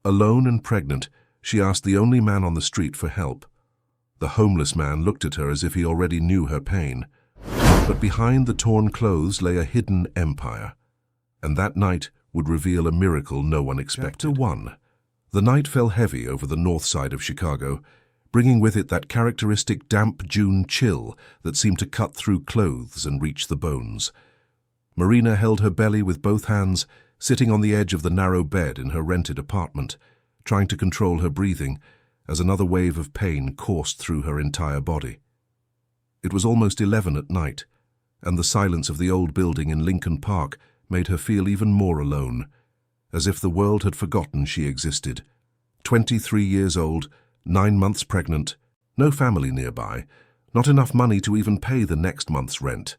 Alone and pregnant, she asked the only man on the street for help. The homeless man looked at her as if he already knew her pain. But behind the torn clothes lay a hidden empire. And that night would reveal a miracle no one expected. Chapter 1. The night fell heavy over the north side of Chicago, bringing with it that characteristic damp June chill that seemed to cut through clothes and reach the bones. Marina held her belly with both hands, sitting on the edge of the narrow bed in her rented apartment, trying to control her breathing as another wave of pain coursed through her entire body. It was almost 11 at night, and the silence of the old building in Lincoln Park made her feel even more alone, as if the world had forgotten she existed. 23 years old, 9 months pregnant, no family nearby, not enough money to even pay the next month's rent.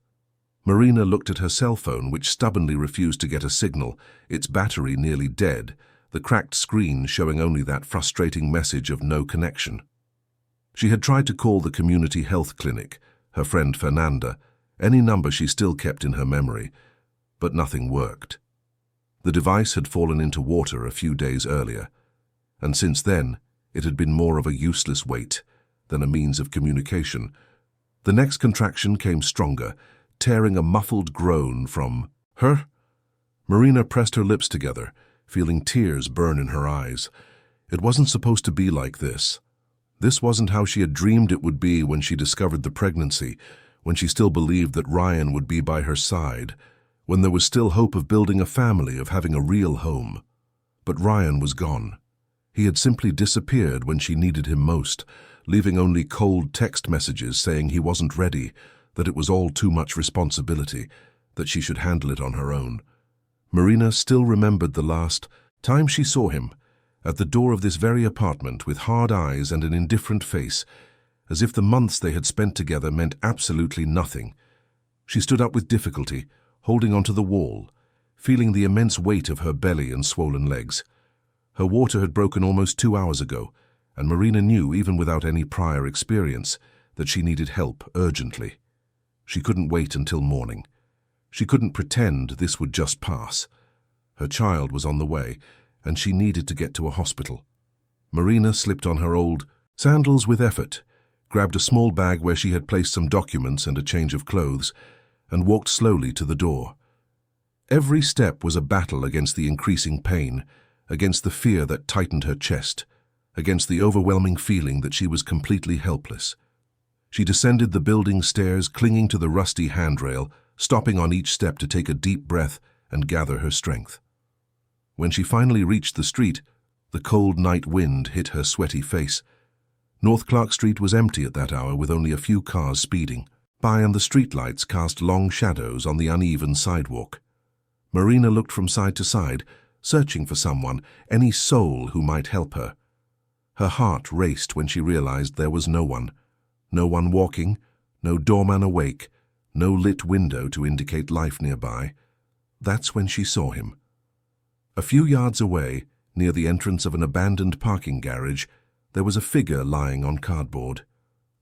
Marina looked at her cell phone, which stubbornly refused to get a signal, its battery nearly dead, the cracked screen showing only that frustrating message of no connection. She had tried to call the community health clinic, her friend Fernanda, any number she still kept in her memory, but nothing worked. The device had fallen into water a few days earlier, and since then it had been more of a useless weight than a means of communication. The next contraction came stronger, tearing a muffled groan from her. Marina pressed her lips together, feeling tears burn in her eyes. It wasn't supposed to be like this. This wasn't how she had dreamed it would be when she discovered the pregnancy, when she still believed that Ryan would be by her side, when there was still hope of building a family, of having a real home. But Ryan was gone. He had simply disappeared when she needed him most, leaving only cold text messages saying he wasn't ready, that it was all too much responsibility, that she should handle it on her own. Marina still remembered the last time she saw him, at the door of this very apartment, with hard eyes and an indifferent face, as if the months they had spent together meant absolutely nothing. She stood up with difficulty, holding onto the wall, feeling the immense weight of her belly and swollen legs. Her water had broken almost 2 hours ago, and Marina knew, even without any prior experience, that she needed help urgently. She couldn't wait until morning. She couldn't pretend this would just pass. Her child was on the way, and she needed to get to a hospital. Marina slipped on her old sandals with effort, grabbed a small bag where she had placed some documents and a change of clothes, and walked slowly to the door. Every step was a battle against the increasing pain, against the fear that tightened her chest, against the overwhelming feeling that she was completely helpless. She descended the building stairs, clinging to the rusty handrail, stopping on each step to take a deep breath and gather her strength. When she finally reached the street, the cold night wind hit her sweaty face. North Clark Street was empty at that hour, with only a few cars speeding by, and the streetlights cast long shadows on the uneven sidewalk. Marina looked from side to side, searching for someone, any soul who might help her. Her heart raced when she realized there was no one. No one walking, no doorman awake, no lit window to indicate life nearby. That's when she saw him. A few yards away, near the entrance of an abandoned parking garage, there was a figure lying on cardboard.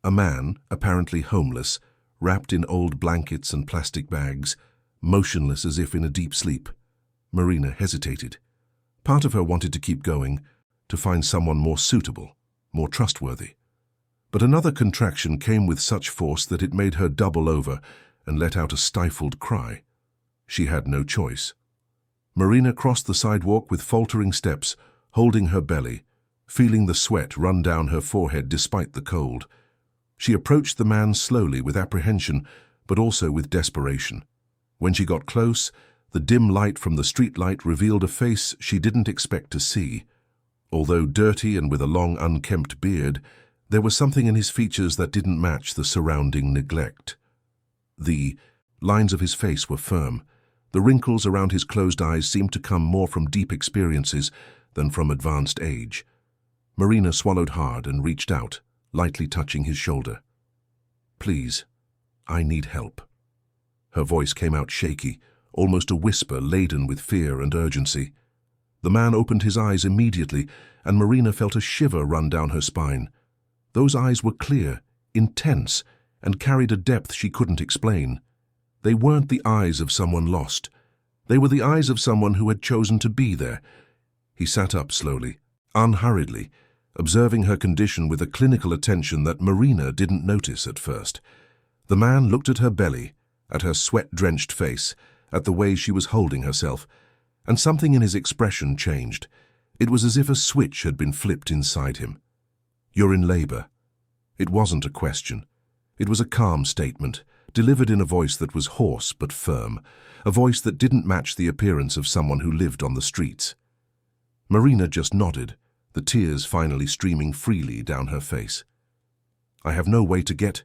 A man, apparently homeless, wrapped in old blankets and plastic bags, motionless as if in a deep sleep. Marina hesitated. Part of her wanted to keep going, to find someone more suitable, more trustworthy. But another contraction came with such force that it made her double over and let out a stifled cry. She had no choice. Marina crossed the sidewalk with faltering steps, holding her belly, feeling the sweat run down her forehead despite the cold. She approached the man slowly, with apprehension, but also with desperation. When she got close, the dim light from the streetlight revealed a face she didn't expect to see. Although dirty and with a long, unkempt beard, there was something in his features that didn't match the surrounding neglect. The lines of his face were firm. The wrinkles around his closed eyes seemed to come more from deep experiences than from advanced age. Marina swallowed hard and reached out, lightly touching his shoulder. "Please, I need help." Her voice came out shaky, almost a whisper laden with fear and urgency. The man opened his eyes immediately, and Marina felt a shiver run down her spine. Those eyes were clear, intense, and carried a depth she couldn't explain. They weren't the eyes of someone lost. They were the eyes of someone who had chosen to be there. He sat up slowly, unhurriedly, observing her condition with a clinical attention that Marina didn't notice at first. The man looked at her belly, at her sweat-drenched face, at the way she was holding herself, and something in his expression changed. It was as if a switch had been flipped inside him. "You're in labor." It wasn't a question. It was a calm statement, delivered in a voice that was hoarse but firm, a voice that didn't match the appearance of someone who lived on the streets. Marina just nodded, the tears finally streaming freely down her face. "I have no way to get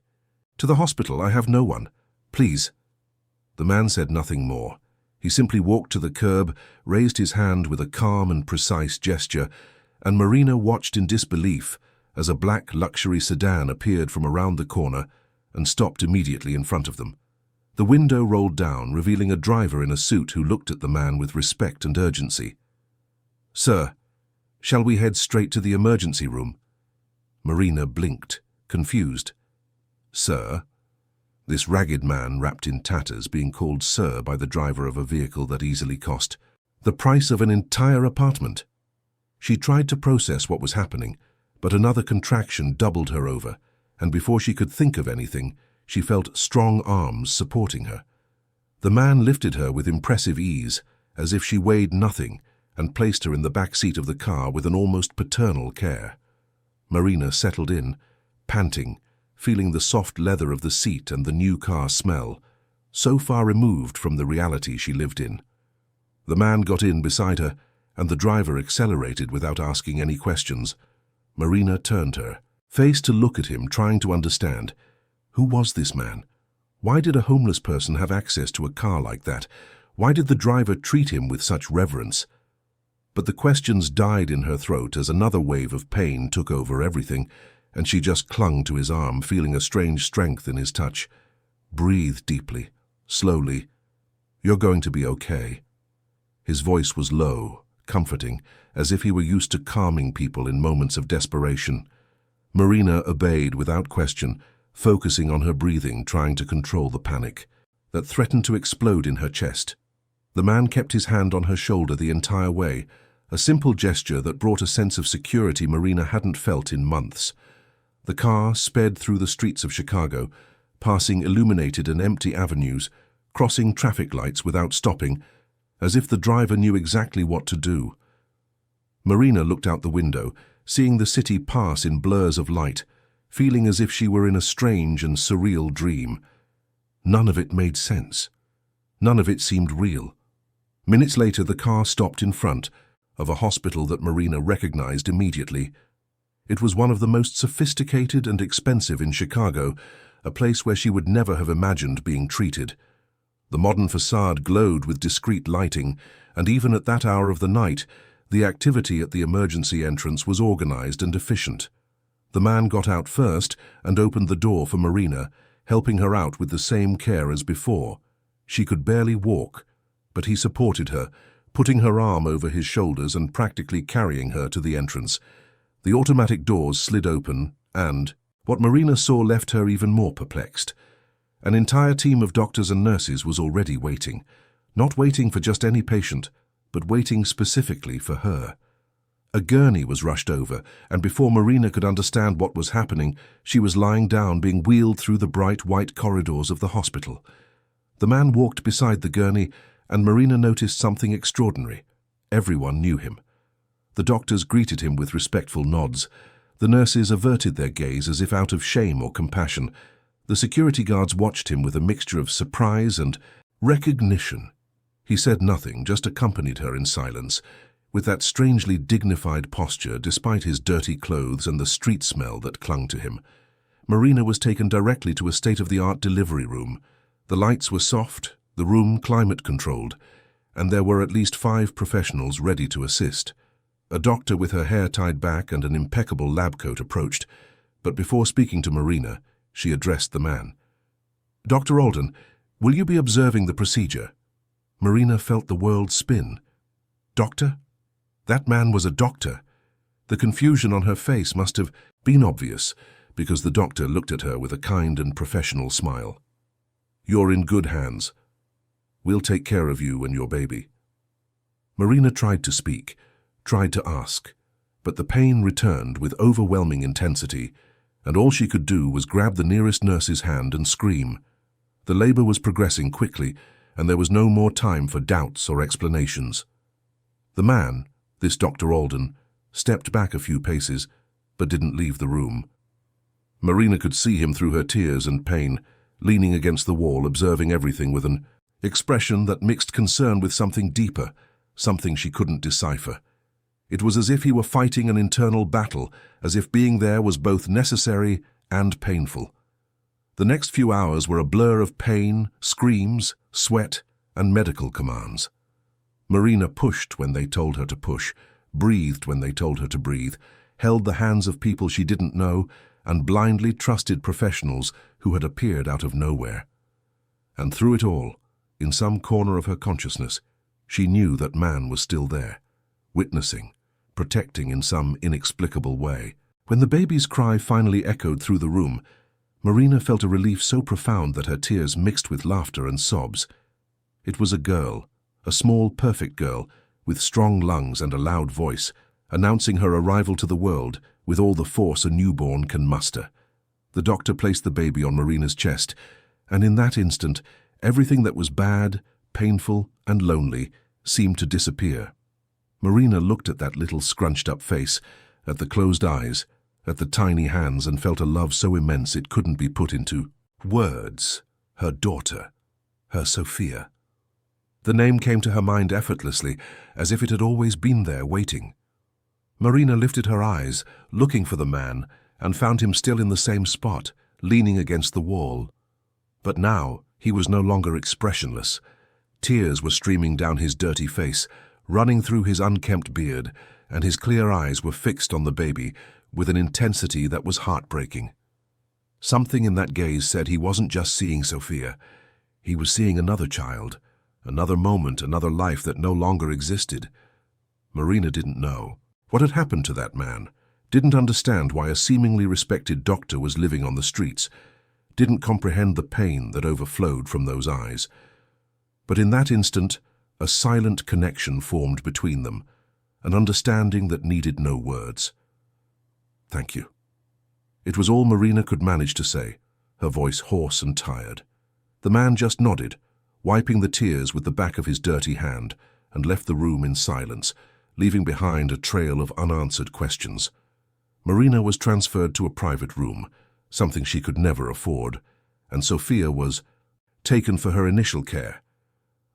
to the hospital. I have no one. Please." The man said nothing more. He simply walked to the curb, raised his hand with a calm and precise gesture, and Marina watched in disbelief as a black luxury sedan appeared from around the corner and stopped immediately in front of them. The window rolled down, revealing a driver in a suit who looked at the man with respect and urgency. "Sir, shall we head straight to the emergency room?" Marina blinked, confused. "Sir?" This ragged man, wrapped in tatters, being called sir by the driver of a vehicle that easily cost the price of an entire apartment. She tried to process what was happening, but another contraction doubled her over, and before she could think of anything, she felt strong arms supporting her. The man lifted her with impressive ease, as if she weighed nothing, and placed her in the back seat of the car with an almost paternal care. Marina settled in, panting, feeling the soft leather of the seat and the new car smell, so far removed from the reality she lived in. The man got in beside her, and the driver accelerated without asking any questions. Marina turned her face to look at him, trying to understand. Who was this man? Why did a homeless person have access to a car like that? Why did the driver treat him with such reverence? But the questions died in her throat as another wave of pain took over everything, and she just clung to his arm, feeling a strange strength in his touch. "Breathe deeply, slowly. You're going to be okay." His voice was low, comforting, as if he were used to calming people in moments of desperation. Marina obeyed without question, focusing on her breathing, trying to control the panic that threatened to explode in her chest. The man kept his hand on her shoulder the entire way, a simple gesture that brought a sense of security Marina hadn't felt in months. The car sped through the streets of Chicago, passing illuminated and empty avenues, crossing traffic lights without stopping, as if the driver knew exactly what to do. Marina looked out the window, seeing the city pass in blurs of light, feeling as if she were in a strange and surreal dream. None of it made sense. None of it seemed real. Minutes later, the car stopped in front of a hospital that Marina recognized immediately. It was one of the most sophisticated and expensive in Chicago, a place where she would never have imagined being treated. The modern facade glowed with discreet lighting, and even at that hour of the night, the activity at the emergency entrance was organized and efficient. The man got out first and opened the door for Marina, helping her out with the same care as before. She could barely walk, but he supported her, putting her arm over his shoulders and practically carrying her to the entrance. The automatic doors slid open, and what Marina saw left her even more perplexed. An entire team of doctors and nurses was already waiting, not waiting for just any patient, but waiting specifically for her. A gurney was rushed over, and before Marina could understand what was happening, she was lying down, being wheeled through the bright white corridors of the hospital. The man walked beside the gurney, and Marina noticed something extraordinary. Everyone knew him. The doctors greeted him with respectful nods. The nurses averted their gaze as if out of shame or compassion. The security guards watched him with a mixture of surprise and recognition. He said nothing, just accompanied her in silence, with that strangely dignified posture despite his dirty clothes and the street smell that clung to him. Marina was taken directly to a state-of-the-art delivery room. The lights were soft, the room climate-controlled, and there were at least 5 professionals ready to assist. A doctor with her hair tied back and an impeccable lab coat approached, but before speaking to Marina, she addressed the man. "Dr. Alden, will you be observing the procedure?" Marina felt the world spin. Doctor? That man was a doctor. The confusion on her face must have been obvious, because the doctor looked at her with a kind and professional smile. "You're in good hands. We'll take care of you and your baby." Marina tried to speak, tried to ask, But the pain returned with overwhelming intensity, and all she could do was grab the nearest nurse's hand and scream. The labor was progressing quickly, and there was no more time for doubts or explanations. The man, this Dr. Alden, stepped back a few paces, but didn't leave the room. Marina could see him through her tears and pain, leaning against the wall, observing everything with an expression that mixed concern with something deeper, something she couldn't decipher. It was as if he were fighting an internal battle, as if being there was both necessary and painful. The next few hours were a blur of pain, screams, sweat, and medical commands. Marina pushed when they told her to push, breathed when they told her to breathe, held the hands of people she didn't know, and blindly trusted professionals who had appeared out of nowhere. And through it all, in some corner of her consciousness, she knew that man was still there, witnessing, protecting in some inexplicable way. When the baby's cry finally echoed through the room, Marina felt a relief so profound that her tears mixed with laughter and sobs. It was a girl, a small, perfect girl, with strong lungs and a loud voice, announcing her arrival to the world with all the force a newborn can muster. The doctor placed the baby on Marina's chest, and in that instant, everything that was bad, painful, and lonely seemed to disappear. Marina looked at that little scrunched-up face, at the closed eyes, at the tiny hands, and felt a love so immense it couldn't be put into words. Her daughter, her Sophia. The name came to her mind effortlessly, as if it had always been there waiting. Marina lifted her eyes, looking for the man, and found him still in the same spot, leaning against the wall. But now he was no longer expressionless. Tears were streaming down his dirty face, running through his unkempt beard, and his clear eyes were fixed on the baby with an intensity that was heartbreaking. Something in that gaze said he wasn't just seeing Sophia. He was seeing another child, another moment, another life that no longer existed. Marina didn't know what had happened to that man, didn't understand why a seemingly respected doctor was living on the streets, didn't comprehend the pain that overflowed from those eyes. But in that instant, a silent connection formed between them, an understanding that needed no words. "Thank you." It was all Marina could manage to say, her voice hoarse and tired. The man just nodded, wiping the tears with the back of his dirty hand, and left the room in silence, leaving behind a trail of unanswered questions. Marina was transferred to a private room, something she could never afford, and Sophia was taken for her initial care.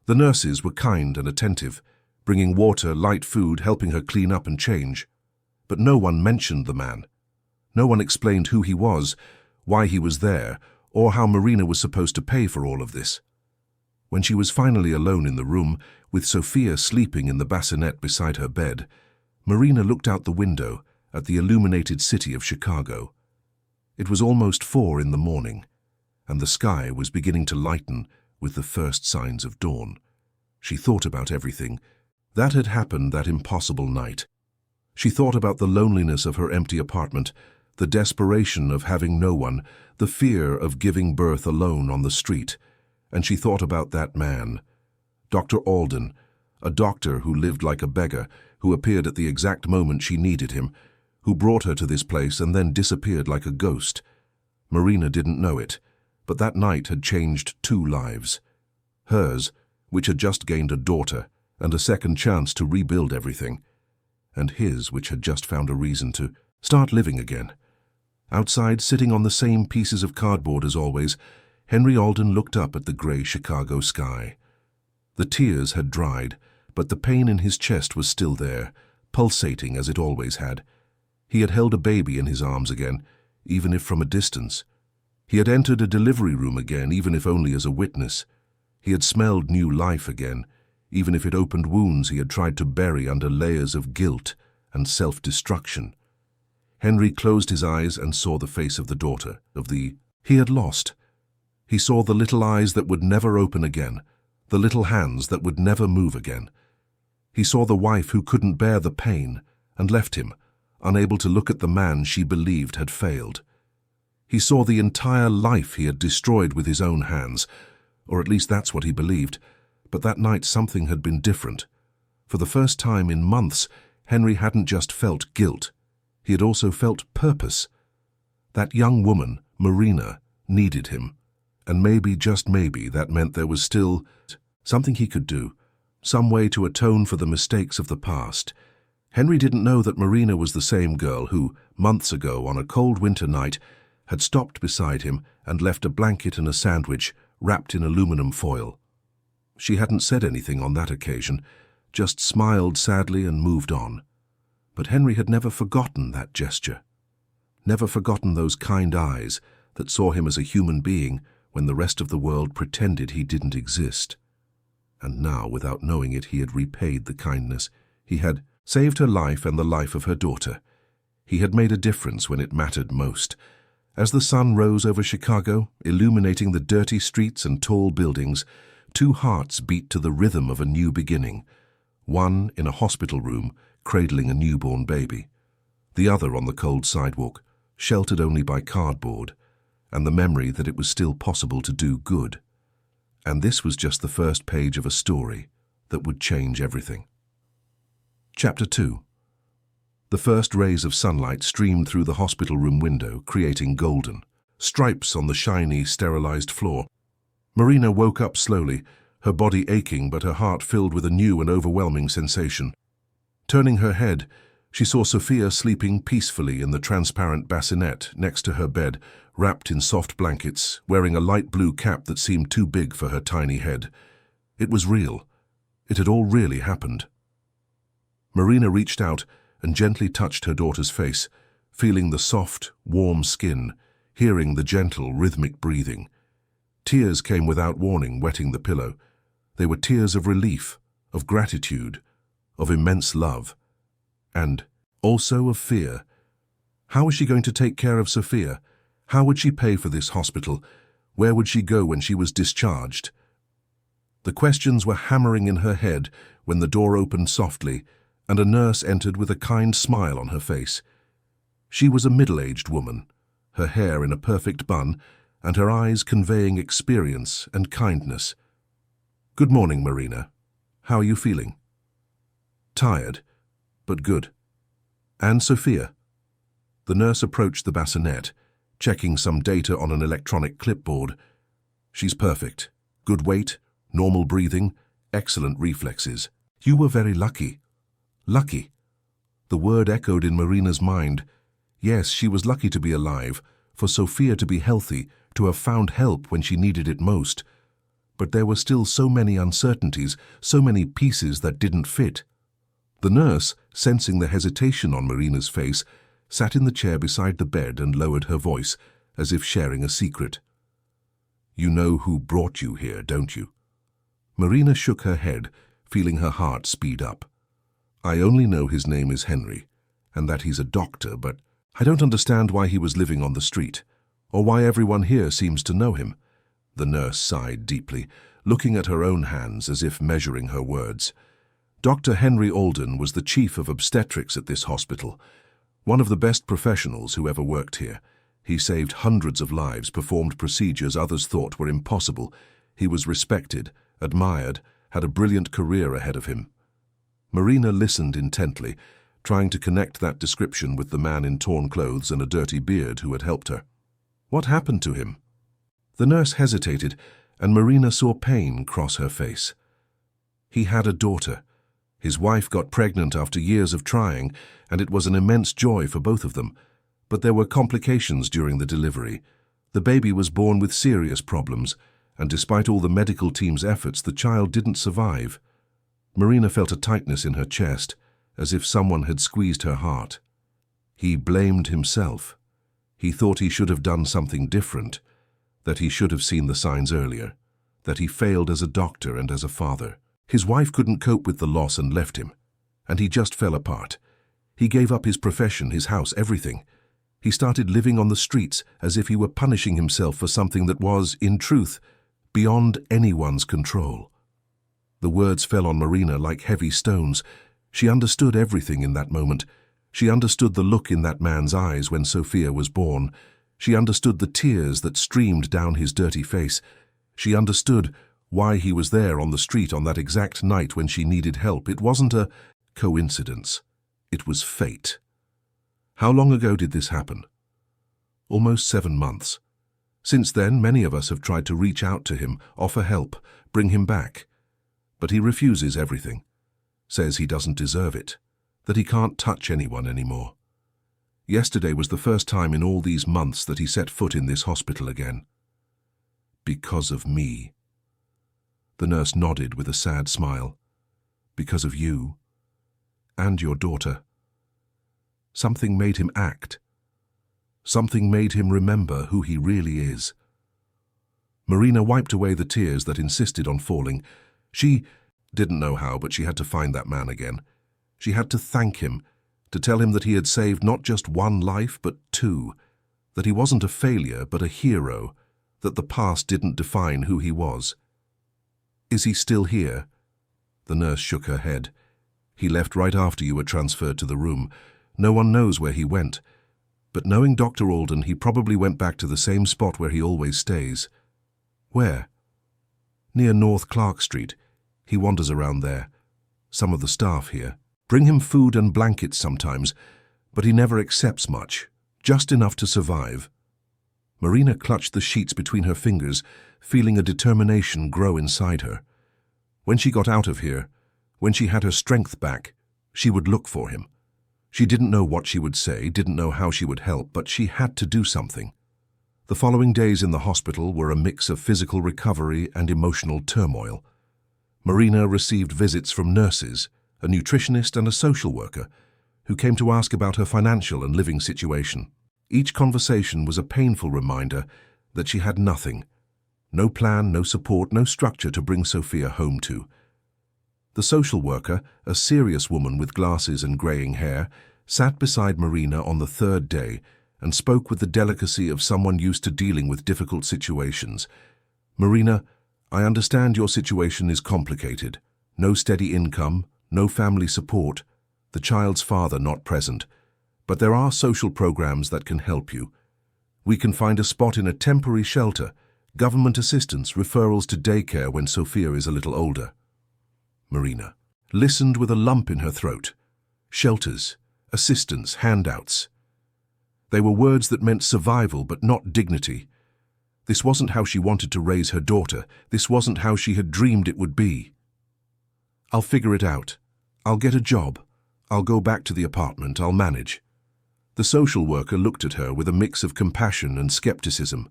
The nurses were kind and attentive, bringing water, light food, helping her clean up and change. But no one mentioned the man. No one explained who he was, why he was there, or how Marina was supposed to pay for all of this. When she was finally alone in the room, with Sophia sleeping in the bassinet beside her bed, Marina looked out the window at the illuminated city of Chicago. It was almost 4 in the morning, and the sky was beginning to lighten with the first signs of dawn. She thought about everything that had happened that impossible night. She thought about the loneliness of her empty apartment, the desperation of having no one, the fear of giving birth alone on the street, and she thought about that man, Dr. Alden, a doctor who lived like a beggar, who appeared at the exact moment she needed him, who brought her to this place and then disappeared like a ghost. Marina didn't know it, but that night had changed 2 lives. Hers, which had just gained a daughter and a second chance to rebuild everything, and his, which had just found a reason to start living again. Outside, sitting on the same pieces of cardboard as always, Henry Alden looked up at the grey Chicago sky. The tears had dried, but the pain in his chest was still there, pulsating as it always had. He had held a baby in his arms again, even if from a distance. He had entered a delivery room again, even if only as a witness. He had smelled new life again, even if it opened wounds he had tried to bury under layers of guilt and self-destruction. Henry closed his eyes and saw the face of the daughter, he had lost. He saw the little eyes that would never open again, the little hands that would never move again. He saw the wife who couldn't bear the pain and left him, unable to look at the man she believed had failed. He saw the entire life he had destroyed with his own hands, or at least that's what he believed, but that night something had been different. For the first time in months, Henry hadn't just felt guilt, he had also felt purpose. That young woman, Marina, needed him, and maybe, just maybe, that meant there was still something he could do, some way to atone for the mistakes of the past. Henry didn't know that Marina was the same girl who, months ago, on a cold winter night, had stopped beside him and left a blanket and a sandwich wrapped in aluminum foil. She hadn't said anything on that occasion, just smiled sadly and moved on. But Henry had never forgotten that gesture, never forgotten those kind eyes that saw him as a human being when the rest of the world pretended he didn't exist. And now, without knowing it, he had repaid the kindness. He had saved her life and the life of her daughter. He had made a difference when it mattered most. As the sun rose over Chicago, illuminating the dirty streets and tall buildings, two hearts beat to the rhythm of a new beginning. One in a hospital room, cradling a newborn baby. The other on the cold sidewalk, sheltered only by cardboard, and the memory that it was still possible to do good. And this was just the first page of a story that would change everything. Chapter 2. The first rays of sunlight streamed through the hospital room window, creating golden stripes on the shiny, sterilized floor. Marina woke up slowly, her body aching but her heart filled with a new and overwhelming sensation. Turning her head, she saw Sophia sleeping peacefully in the transparent bassinet next to her bed, wrapped in soft blankets, wearing a light blue cap that seemed too big for her tiny head. It was real. It had all really happened. Marina reached out and gently touched her daughter's face, feeling the soft, warm skin, hearing the gentle, rhythmic breathing. Tears came without warning, wetting the pillow. They were tears of relief, of gratitude, of immense love, and also of fear. How was she going to take care of Sophia? How would she pay for this hospital? Where would she go when she was discharged? The questions were hammering in her head when the door opened softly, and a nurse entered with a kind smile on her face. She was a middle-aged woman, her hair in a perfect bun, and her eyes conveying experience and kindness. "Good morning, Marina. How are you feeling?" "Tired, but good." "And Sophia?" The nurse approached the bassinet, checking some data on an electronic clipboard. "She's perfect. Good weight, normal breathing, excellent reflexes. You were very lucky." Lucky. The word echoed in Marina's mind. Yes, she was lucky to be alive, for Sophia to be healthy, to have found help when she needed it most. But there were still so many uncertainties, so many pieces that didn't fit. The nurse, sensing the hesitation on Marina's face, sat in the chair beside the bed and lowered her voice, as if sharing a secret. "You know who brought you here, don't you?" Marina shook her head, feeling her heart speed up. "I only know his name is Henry, and that he's a doctor, but I don't understand why he was living on the street, or why everyone here seems to know him." The nurse sighed deeply, looking at her own hands as if measuring her words. Dr. Henry Alden was the chief of obstetrics at this hospital, one of the best professionals who ever worked here. He saved hundreds of lives, performed procedures others thought were impossible. He was respected, admired, had a brilliant career ahead of him. Marina listened intently, trying to connect that description with the man in torn clothes and a dirty beard who had helped her. What happened to him? The nurse hesitated, and Marina saw pain cross her face. He had a daughter. His wife got pregnant after years of trying, and it was an immense joy for both of them. But there were complications during the delivery. The baby was born with serious problems, and despite all the medical team's efforts, the child didn't survive. Marina felt a tightness in her chest, as if someone had squeezed her heart. He blamed himself. He thought he should have done something different, that he should have seen the signs earlier, that he failed as a doctor and as a father. His wife couldn't cope with the loss and left him, and he just fell apart. He gave up his profession, his house, everything. He started living on the streets as if he were punishing himself for something that was, in truth, beyond anyone's control. The words fell on Marina like heavy stones. She understood everything in that moment. She understood the look in that man's eyes when Sophia was born. She understood the tears that streamed down his dirty face. She understood why he was there on the street on that exact night when she needed help. It wasn't a coincidence. It was fate. How long ago did this happen? Almost 7 months. Since then, many of us have tried to reach out to him, offer help, bring him back. But he refuses everything, says he doesn't deserve it, that he can't touch anyone anymore. Yesterday was the first time in all these months that he set foot in this hospital again. Because of me. The nurse nodded with a sad smile. Because of you. And your daughter. Something made him act. Something made him remember who he really is. Marina wiped away the tears that insisted on falling. She didn't know how, but she had to find that man again. She had to thank him, to tell him that he had saved not just 1 life, but 2, that he wasn't a failure, but a hero, that the past didn't define who he was. Is he still here? The nurse shook her head. He left right after you were transferred to the room. No one knows where he went. But knowing Dr. Alden, he probably went back to the same spot where he always stays. Where? Near North Clark Street. He wanders around there. Some of the staff here bring him food and blankets sometimes, but he never accepts much, just enough to survive. Marina clutched the sheets between her fingers, feeling a determination grow inside her. When she got out of here, when she had her strength back, she would look for him. She didn't know what she would say, didn't know how she would help, but she had to do something. The following days in the hospital were a mix of physical recovery and emotional turmoil. Marina received visits from nurses, a nutritionist and a social worker, who came to ask about her financial and living situation. Each conversation was a painful reminder that she had nothing. No plan, no support, no structure to bring Sophia home to. The social worker, a serious woman with glasses and greying hair, sat beside Marina on the 3rd day and spoke with the delicacy of someone used to dealing with difficult situations. Marina, I understand your situation is complicated. No steady income, no family support, the child's father not present. But there are social programs that can help you. We can find a spot in a temporary shelter, government assistance, referrals to daycare when Sophia is a little older. Marina listened with a lump in her throat. Shelters, assistance, handouts. They were words that meant survival but not dignity. This wasn't how she wanted to raise her daughter. This wasn't how she had dreamed it would be. I'll figure it out. I'll get a job. I'll go back to the apartment. I'll manage. The social worker looked at her with a mix of compassion and skepticism.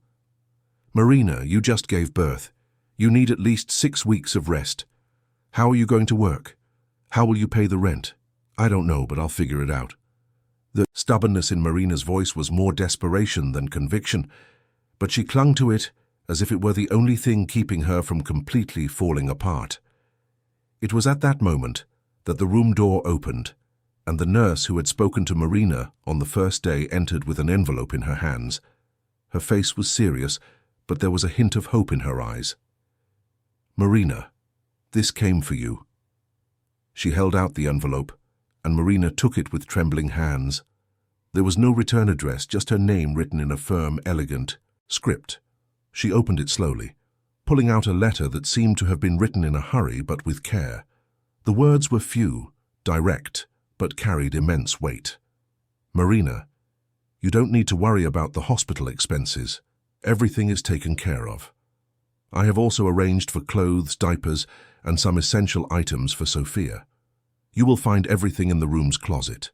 Marina, you just gave birth. You need at least 6 weeks of rest. How are you going to work? How will you pay the rent? I don't know, but I'll figure it out. The stubbornness in Marina's voice was more desperation than conviction, but she clung to it as if it were the only thing keeping her from completely falling apart. It was at that moment that the room door opened, and the nurse who had spoken to Marina on the first day entered with an envelope in her hands. Her face was serious, but there was a hint of hope in her eyes. Marina, this came for you. She held out the envelope, and Marina took it with trembling hands. There was no return address, just her name written in a firm, elegant script. She opened it slowly, pulling out a letter that seemed to have been written in a hurry but with care. The words were few, direct, but carried immense weight. Marina, you don't need to worry about the hospital expenses. Everything is taken care of. I have also arranged for clothes, diapers, and some essential items for Sophia. You will find everything in the room's closet.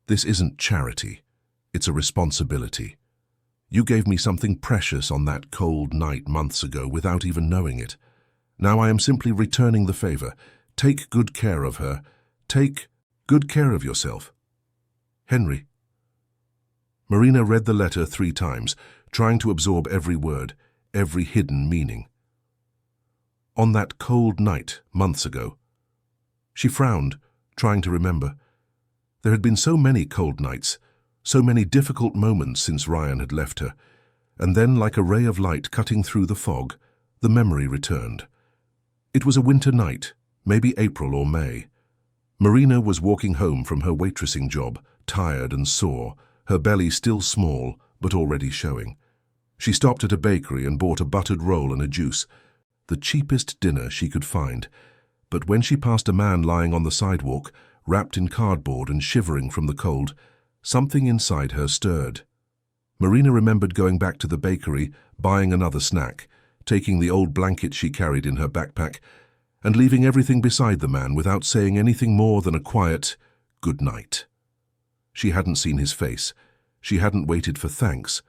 This isn't charity. It's a responsibility. You gave me something precious on that cold night months ago without even knowing it. Now I am simply returning the favor. Take good care of her. Take good care of yourself. Henry. Marina read the letter 3 times, trying to absorb every word, every hidden meaning. On that cold night months ago. She frowned, trying to remember. There had been so many cold nights, so many difficult moments since Ryan had left her, and then, like a ray of light cutting through the fog, the memory returned. It was a winter night, maybe April or May. Marina was walking home from her waitressing job, tired and sore, her belly still small but already showing. She stopped at a bakery and bought a buttered roll and a juice, the cheapest dinner she could find. But when she passed a man lying on the sidewalk, wrapped in cardboard and shivering from the cold, something inside her stirred. Marina remembered going back to the bakery, buying another snack, taking the old blanket she carried in her backpack, and leaving everything beside the man without saying anything more than a quiet good night. She hadn't seen his face. She hadn't waited for thanks.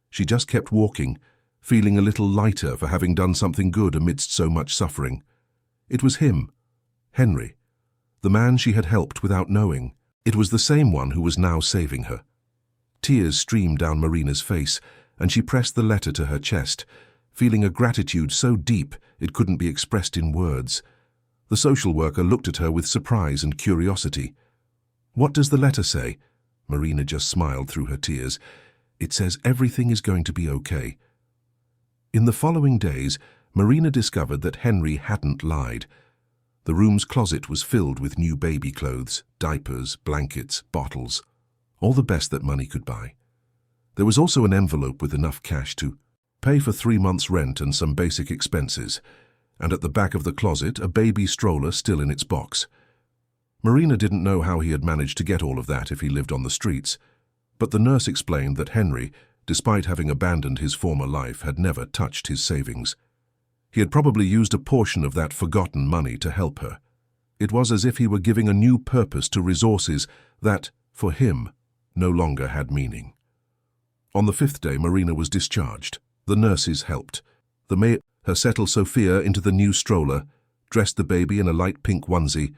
She just kept walking, feeling a little lighter for having done something good amidst so much suffering. It was him, Henry, the man she had helped without knowing. It was the same one who was now saving her. Tears streamed down Marina's face, and she pressed the letter to her chest, feeling a gratitude so deep it couldn't be expressed in words. The social worker looked at her with surprise and curiosity. "What does the letter say?" Marina just smiled through her tears. "It says everything is going to be okay." In the following days, Marina discovered that Henry hadn't lied. The room's closet was filled with new baby clothes, diapers, blankets, bottles, all the best that money could buy. There was also an envelope with enough cash to pay for 3 months' rent and some basic expenses, and at the back of the closet a baby stroller still in its box. Marina didn't know how he had managed to get all of that if he lived on the streets, but the nurse explained that Henry, despite having abandoned his former life, had never touched his savings. He had probably used a portion of that forgotten money to help her. It was as if he were giving a new purpose to resources that, for him, no longer had meaning. On the 5th day, Marina was discharged. The nurses helped. The maid her settled Sophia into the new stroller, dressed the baby in a light pink onesie,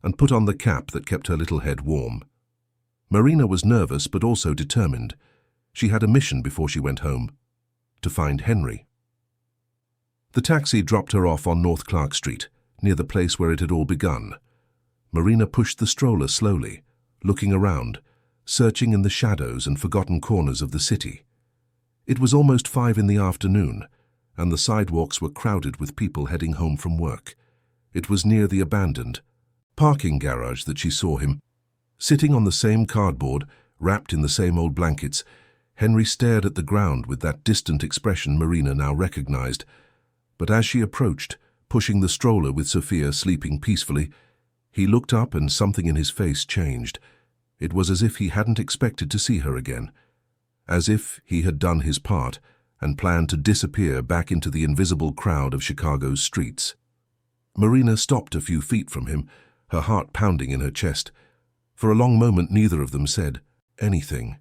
and put on the cap that kept her little head warm. Marina was nervous but also determined. She had a mission before she went home: to find Henry. The taxi dropped her off on North Clark Street, near the place where it had all begun. Marina pushed the stroller slowly, looking around, searching in the shadows and forgotten corners of the city. It was almost 5 in the afternoon, and the sidewalks were crowded with people heading home from work. It was near the abandoned parking garage that she saw him. Sitting on the same cardboard, wrapped in the same old blankets, Henry stared at the ground with that distant expression Marina now recognized. But as she approached, pushing the stroller with Sophia sleeping peacefully, he looked up and something in his face changed. It was as if he hadn't expected to see her again, as if he had done his part and planned to disappear back into the invisible crowd of Chicago's streets. Marina stopped a few feet from him, her heart pounding in her chest. For a long moment neither of them said anything.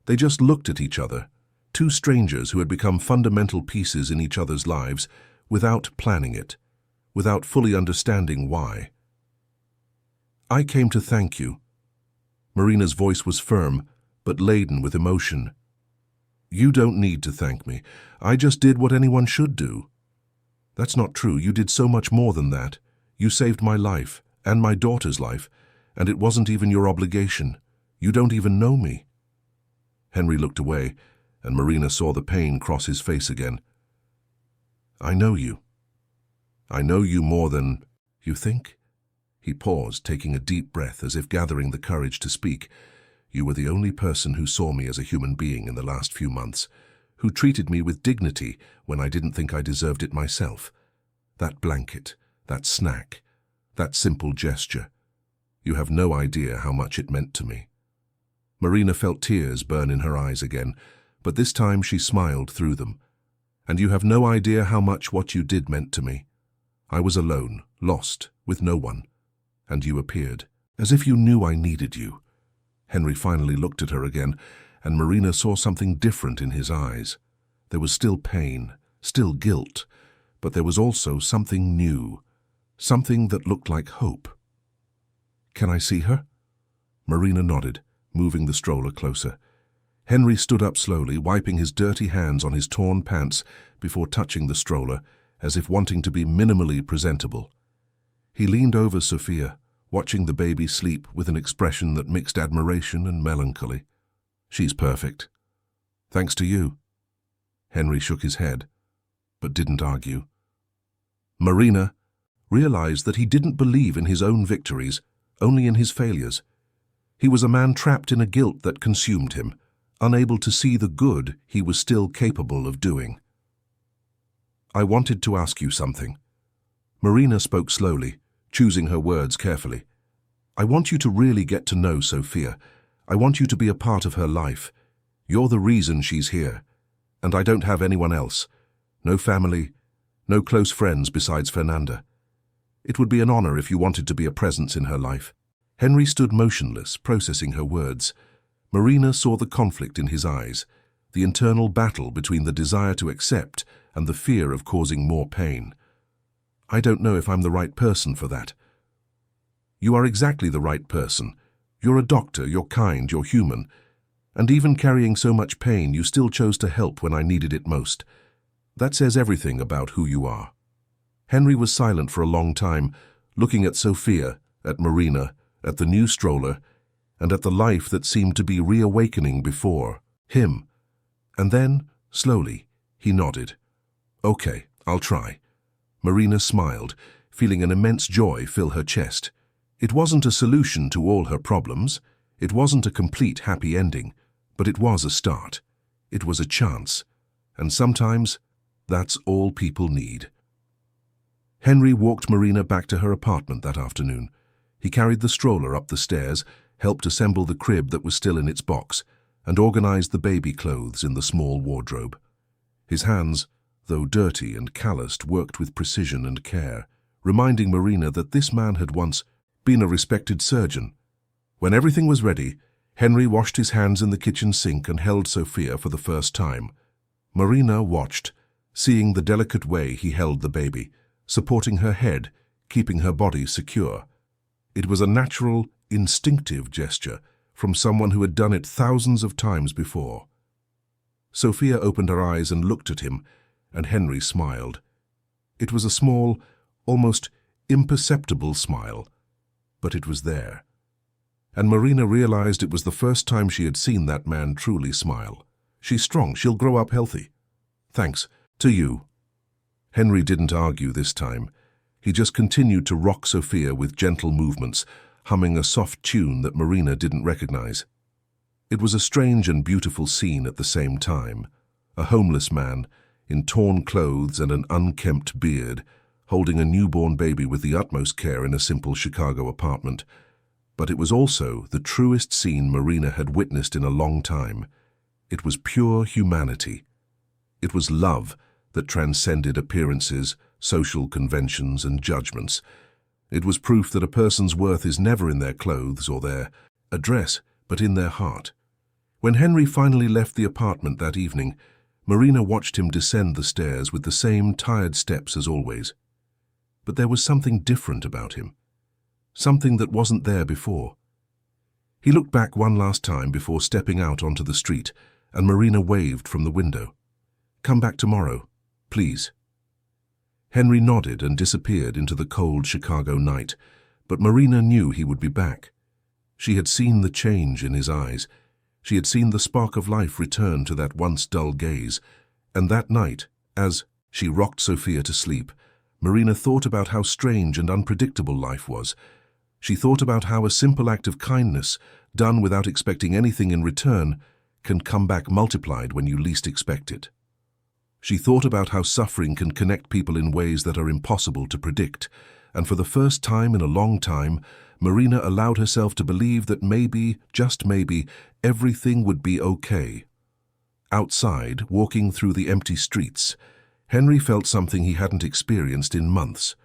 They just looked at each other, two strangers who had become fundamental pieces in each other's lives, without planning it, without fully understanding why. "I came to thank you." Marina's voice was firm, but laden with emotion. "You don't need to thank me. I just did what anyone should do." "That's not true. You did so much more than that. You saved my life, and my daughter's life, and it wasn't even your obligation. You don't even know me." Henry looked away, and Marina saw the pain cross his face again. "I know you. I know you more than you think." He paused, taking a deep breath as if gathering the courage to speak. "You were the only person who saw me as a human being in the last few months, who treated me with dignity when I didn't think I deserved it myself. That blanket, that snack, that simple gesture. You have no idea how much it meant to me." Marina felt tears burn in her eyes again, but this time she smiled through them. "And you have no idea how much what you did meant to me. I was alone, lost, with no one. And you appeared, as if you knew I needed you." Henry finally looked at her again, and Marina saw something different in his eyes. There was still pain, still guilt, but there was also something new, something that looked like hope. "Can I see her?" Marina nodded, moving the stroller closer. Henry stood up slowly, wiping his dirty hands on his torn pants before touching the stroller, as if wanting to be minimally presentable. He leaned over Sophia, watching the baby sleep with an expression that mixed admiration and melancholy. "She's perfect. Thanks to you." Henry shook his head, but didn't argue. Marina realized that he didn't believe in his own victories, only in his failures. He was a man trapped in a guilt that consumed him, unable to see the good he was still capable of doing. "I wanted to ask you something." Marina spoke slowly, choosing her words carefully. I want you to really get to know Sophia. I want you to be a part of her life. You're the reason she's here. And I don't have anyone else. No family, no close friends besides Fernanda. It would be an honor if you wanted to be a presence in her life." Henry stood motionless, processing her words. Marina saw the conflict in his eyes, the internal battle between the desire to accept and the fear of causing more pain. "I don't know if I'm the right person for that." "You are exactly the right person. You're a doctor, you're kind, you're human. And even carrying so much pain, you still chose to help when I needed it most. That says everything about who you are." Henry was silent for a long time, looking at Sophia, at Marina, at the new stroller, and at the life that seemed to be reawakening before him. And then, slowly, he nodded. "Okay, I'll try." Marina smiled, feeling an immense joy fill her chest. It wasn't a solution to all her problems. It wasn't a complete happy ending, but it was a start. It was a chance. And sometimes, that's all people need. Henry walked Marina back to her apartment that afternoon. He carried the stroller up the stairs, helped assemble the crib that was still in its box, and organized the baby clothes in the small wardrobe. His hands, though dirty and calloused, worked with precision and care, reminding Marina that this man had once been a respected surgeon. When everything was ready, Henry washed his hands in the kitchen sink and held Sophia for the first time. Marina watched, seeing the delicate way he held the baby, supporting her head, keeping her body secure. It was a natural, instinctive gesture from someone who had done it thousands of times before. Sophia opened her eyes and looked at him, and Henry smiled. It was a small, almost imperceptible smile, but it was there. And Marina realized it was the first time she had seen that man truly smile. "She's strong, she'll grow up healthy." "Thanks, to you." Henry didn't argue this time. He just continued to rock Sophia with gentle movements, humming a soft tune that Marina didn't recognize. It was a strange and beautiful scene at the same time. A homeless man, in torn clothes and an unkempt beard, holding a newborn baby with the utmost care in a simple Chicago apartment. But it was also the truest scene Marina had witnessed in a long time. It was pure humanity. It was love that transcended appearances, social conventions, and judgments. It was proof that a person's worth is never in their clothes or their address, but in their heart. When Henry finally left the apartment that evening, Marina watched him descend the stairs with the same tired steps as always. But there was something different about him. Something that wasn't there before. He looked back one last time before stepping out onto the street, and Marina waved from the window. "Come back tomorrow, please." Henry nodded and disappeared into the cold Chicago night, but Marina knew he would be back. She had seen the change in his eyes. She had seen the spark of life return to that once dull gaze, and that night, as she rocked Sophia to sleep, Marina thought about how strange and unpredictable life was. She thought about how a simple act of kindness, done without expecting anything in return, can come back multiplied when you least expect it. She thought about how suffering can connect people in ways that are impossible to predict, and for the first time in a long time, Marina allowed herself to believe that maybe, just maybe, everything would be okay. Outside, walking through the empty streets, Henry felt something he hadn't experienced in months.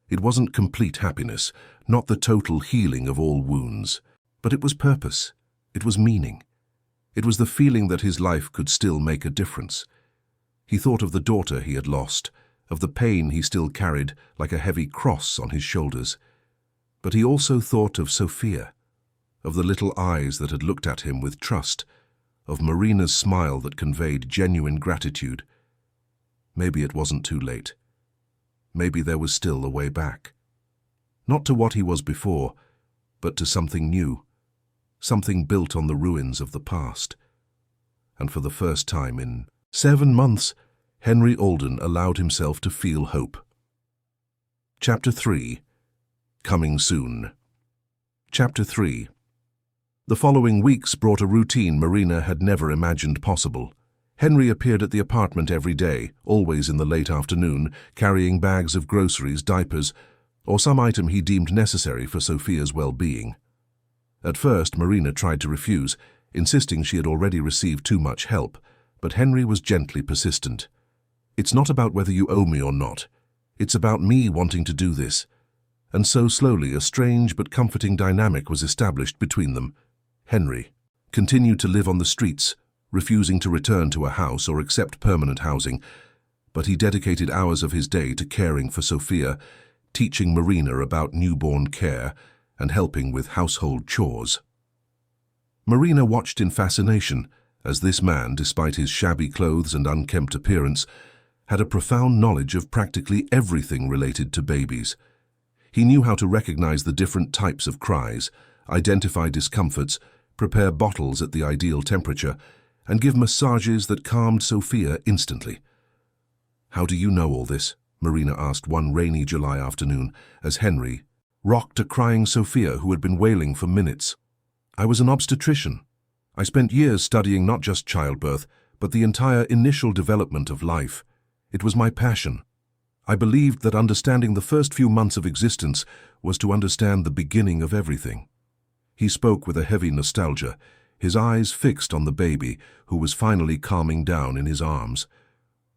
It wasn't complete happiness, not the total healing of all wounds, but it was purpose. It was meaning. It was the feeling that his life could still make a difference. He thought of the daughter he had lost, of the pain he still carried like a heavy cross on his shoulders. But he also thought of Sophia, of the little eyes that had looked at him with trust, of Marina's smile that conveyed genuine gratitude. Maybe it wasn't too late. Maybe there was still a way back. Not to what he was before, but to something new, something built on the ruins of the past. And for the first time in 7 months, Henry Alden allowed himself to feel hope. Chapter 3. Coming soon. Chapter 3. The following weeks brought a routine Marina had never imagined possible. Henry appeared at the apartment every day, always in the late afternoon, carrying bags of groceries, diapers, or some item he deemed necessary for Sophia's well-being. At first, Marina tried to refuse, insisting she had already received too much help, but Henry was gently persistent. "It's not about whether you owe me or not. It's about me wanting to do this." And so slowly a strange but comforting dynamic was established between them. Henry continued to live on the streets, refusing to return to a house or accept permanent housing, but he dedicated hours of his day to caring for Sophia, teaching Marina about newborn care, and helping with household chores. Marina watched in fascination as this man, despite his shabby clothes and unkempt appearance, had a profound knowledge of practically everything related to babies. He knew how to recognize the different types of cries, identify discomforts, prepare bottles at the ideal temperature, and give massages that calmed Sophia instantly. "How do you know all this?" Marina asked one rainy July afternoon as Henry rocked a crying Sophia who had been wailing for minutes. "I was an obstetrician. I spent years studying not just childbirth, but the entire initial development of life. It was my passion. I believed that understanding the first few months of existence was to understand the beginning of everything." He spoke with a heavy nostalgia, his eyes fixed on the baby, who was finally calming down in his arms.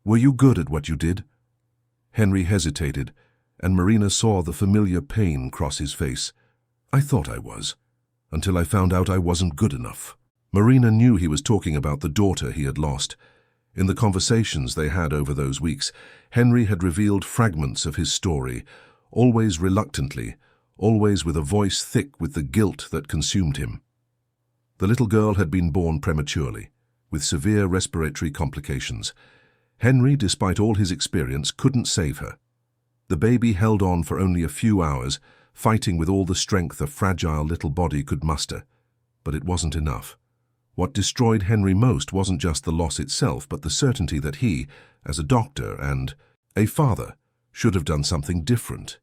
"Were you good at what you did?" Henry hesitated, and Marina saw the familiar pain cross his face. "I thought I was, until I found out I wasn't good enough." Marina knew he was talking about the daughter he had lost. In the conversations they had over those weeks, Henry had revealed fragments of his story, always reluctantly, always with a voice thick with the guilt that consumed him. The little girl had been born prematurely, with severe respiratory complications. Henry, despite all his experience, couldn't save her. The baby held on for only a few hours, fighting with all the strength a fragile little body could muster. But it wasn't enough. What destroyed Henry most wasn't just the loss itself, but the certainty that he, as a doctor and a father, should have done something different.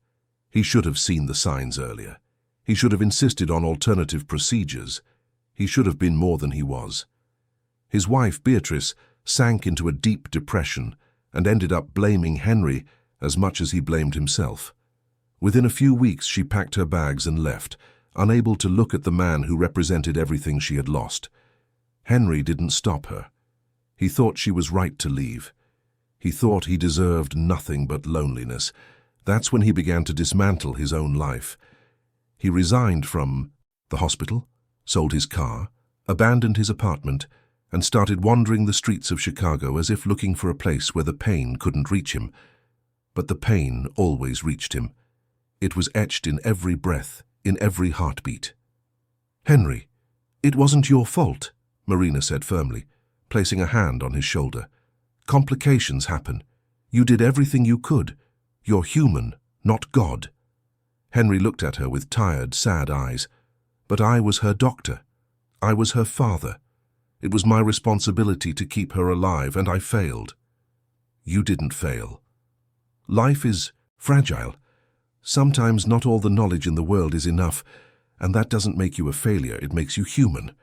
He should have seen the signs earlier. He should have insisted on alternative procedures. He should have been more than he was. His wife, Beatrice, sank into a deep depression and ended up blaming Henry as much as he blamed himself. Within a few weeks, she packed her bags and left, unable to look at the man who represented everything she had lost. Henry didn't stop her. He thought she was right to leave. He thought he deserved nothing but loneliness. That's when he began to dismantle his own life. He resigned from the hospital, sold his car, abandoned his apartment, and started wandering the streets of Chicago as if looking for a place where the pain couldn't reach him. But the pain always reached him. It was etched in every breath, in every heartbeat. "Henry, it wasn't your fault," Marina said firmly, placing a hand on his shoulder. "Complications happen. You did everything you could. You're human, not God." Henry looked at her with tired, sad eyes. "But I was her doctor. I was her father. It was my responsibility to keep her alive, and I failed." "You didn't fail. Life is fragile. Sometimes not all the knowledge in the world is enough, and that doesn't make you a failure, it makes you human."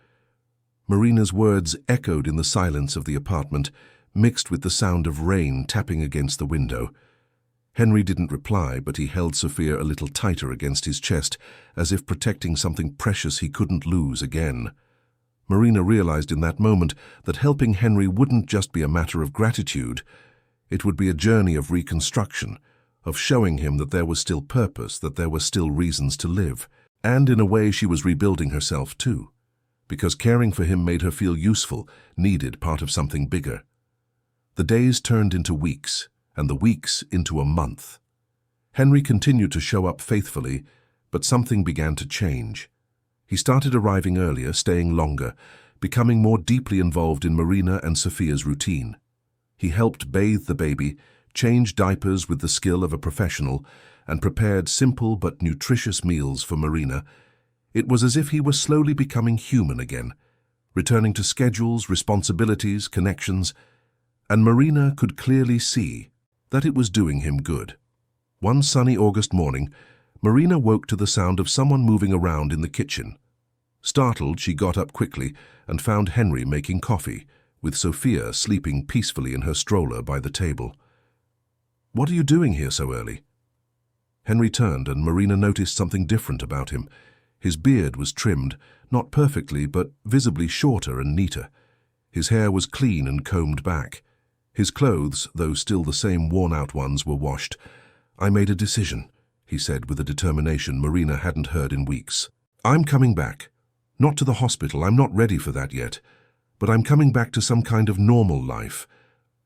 Marina's words echoed in the silence of the apartment, mixed with the sound of rain tapping against the window. Henry didn't reply, but he held Sophia a little tighter against his chest, as if protecting something precious he couldn't lose again. Marina realized in that moment that helping Henry wouldn't just be a matter of gratitude. It would be a journey of reconstruction, of showing him that there was still purpose, that there were still reasons to live. And in a way she was rebuilding herself too, because caring for him made her feel useful, needed, part of something bigger. The days turned into weeks, and the weeks into a month. Henry continued to show up faithfully, but something began to change. He started arriving earlier, staying longer, becoming more deeply involved in Marina and Sophia's routine. He helped bathe the baby, change diapers with the skill of a professional, and prepared simple but nutritious meals for Marina. It was as if he was slowly becoming human again, returning to schedules, responsibilities, connections, and Marina could clearly see that it was doing him good. One sunny August morning, Marina woke to the sound of someone moving around in the kitchen. Startled, she got up quickly and found Henry making coffee, with Sophia sleeping peacefully in her stroller by the table. "What are you doing here so early?" Henry turned, and Marina noticed something different about him. His beard was trimmed, not perfectly, but visibly shorter and neater. His hair was clean and combed back. His clothes, though still the same worn-out ones, were washed. "I made a decision," he said with a determination Marina hadn't heard in weeks. "I'm coming back. Not to the hospital, I'm not ready for that yet. But I'm coming back to some kind of normal life.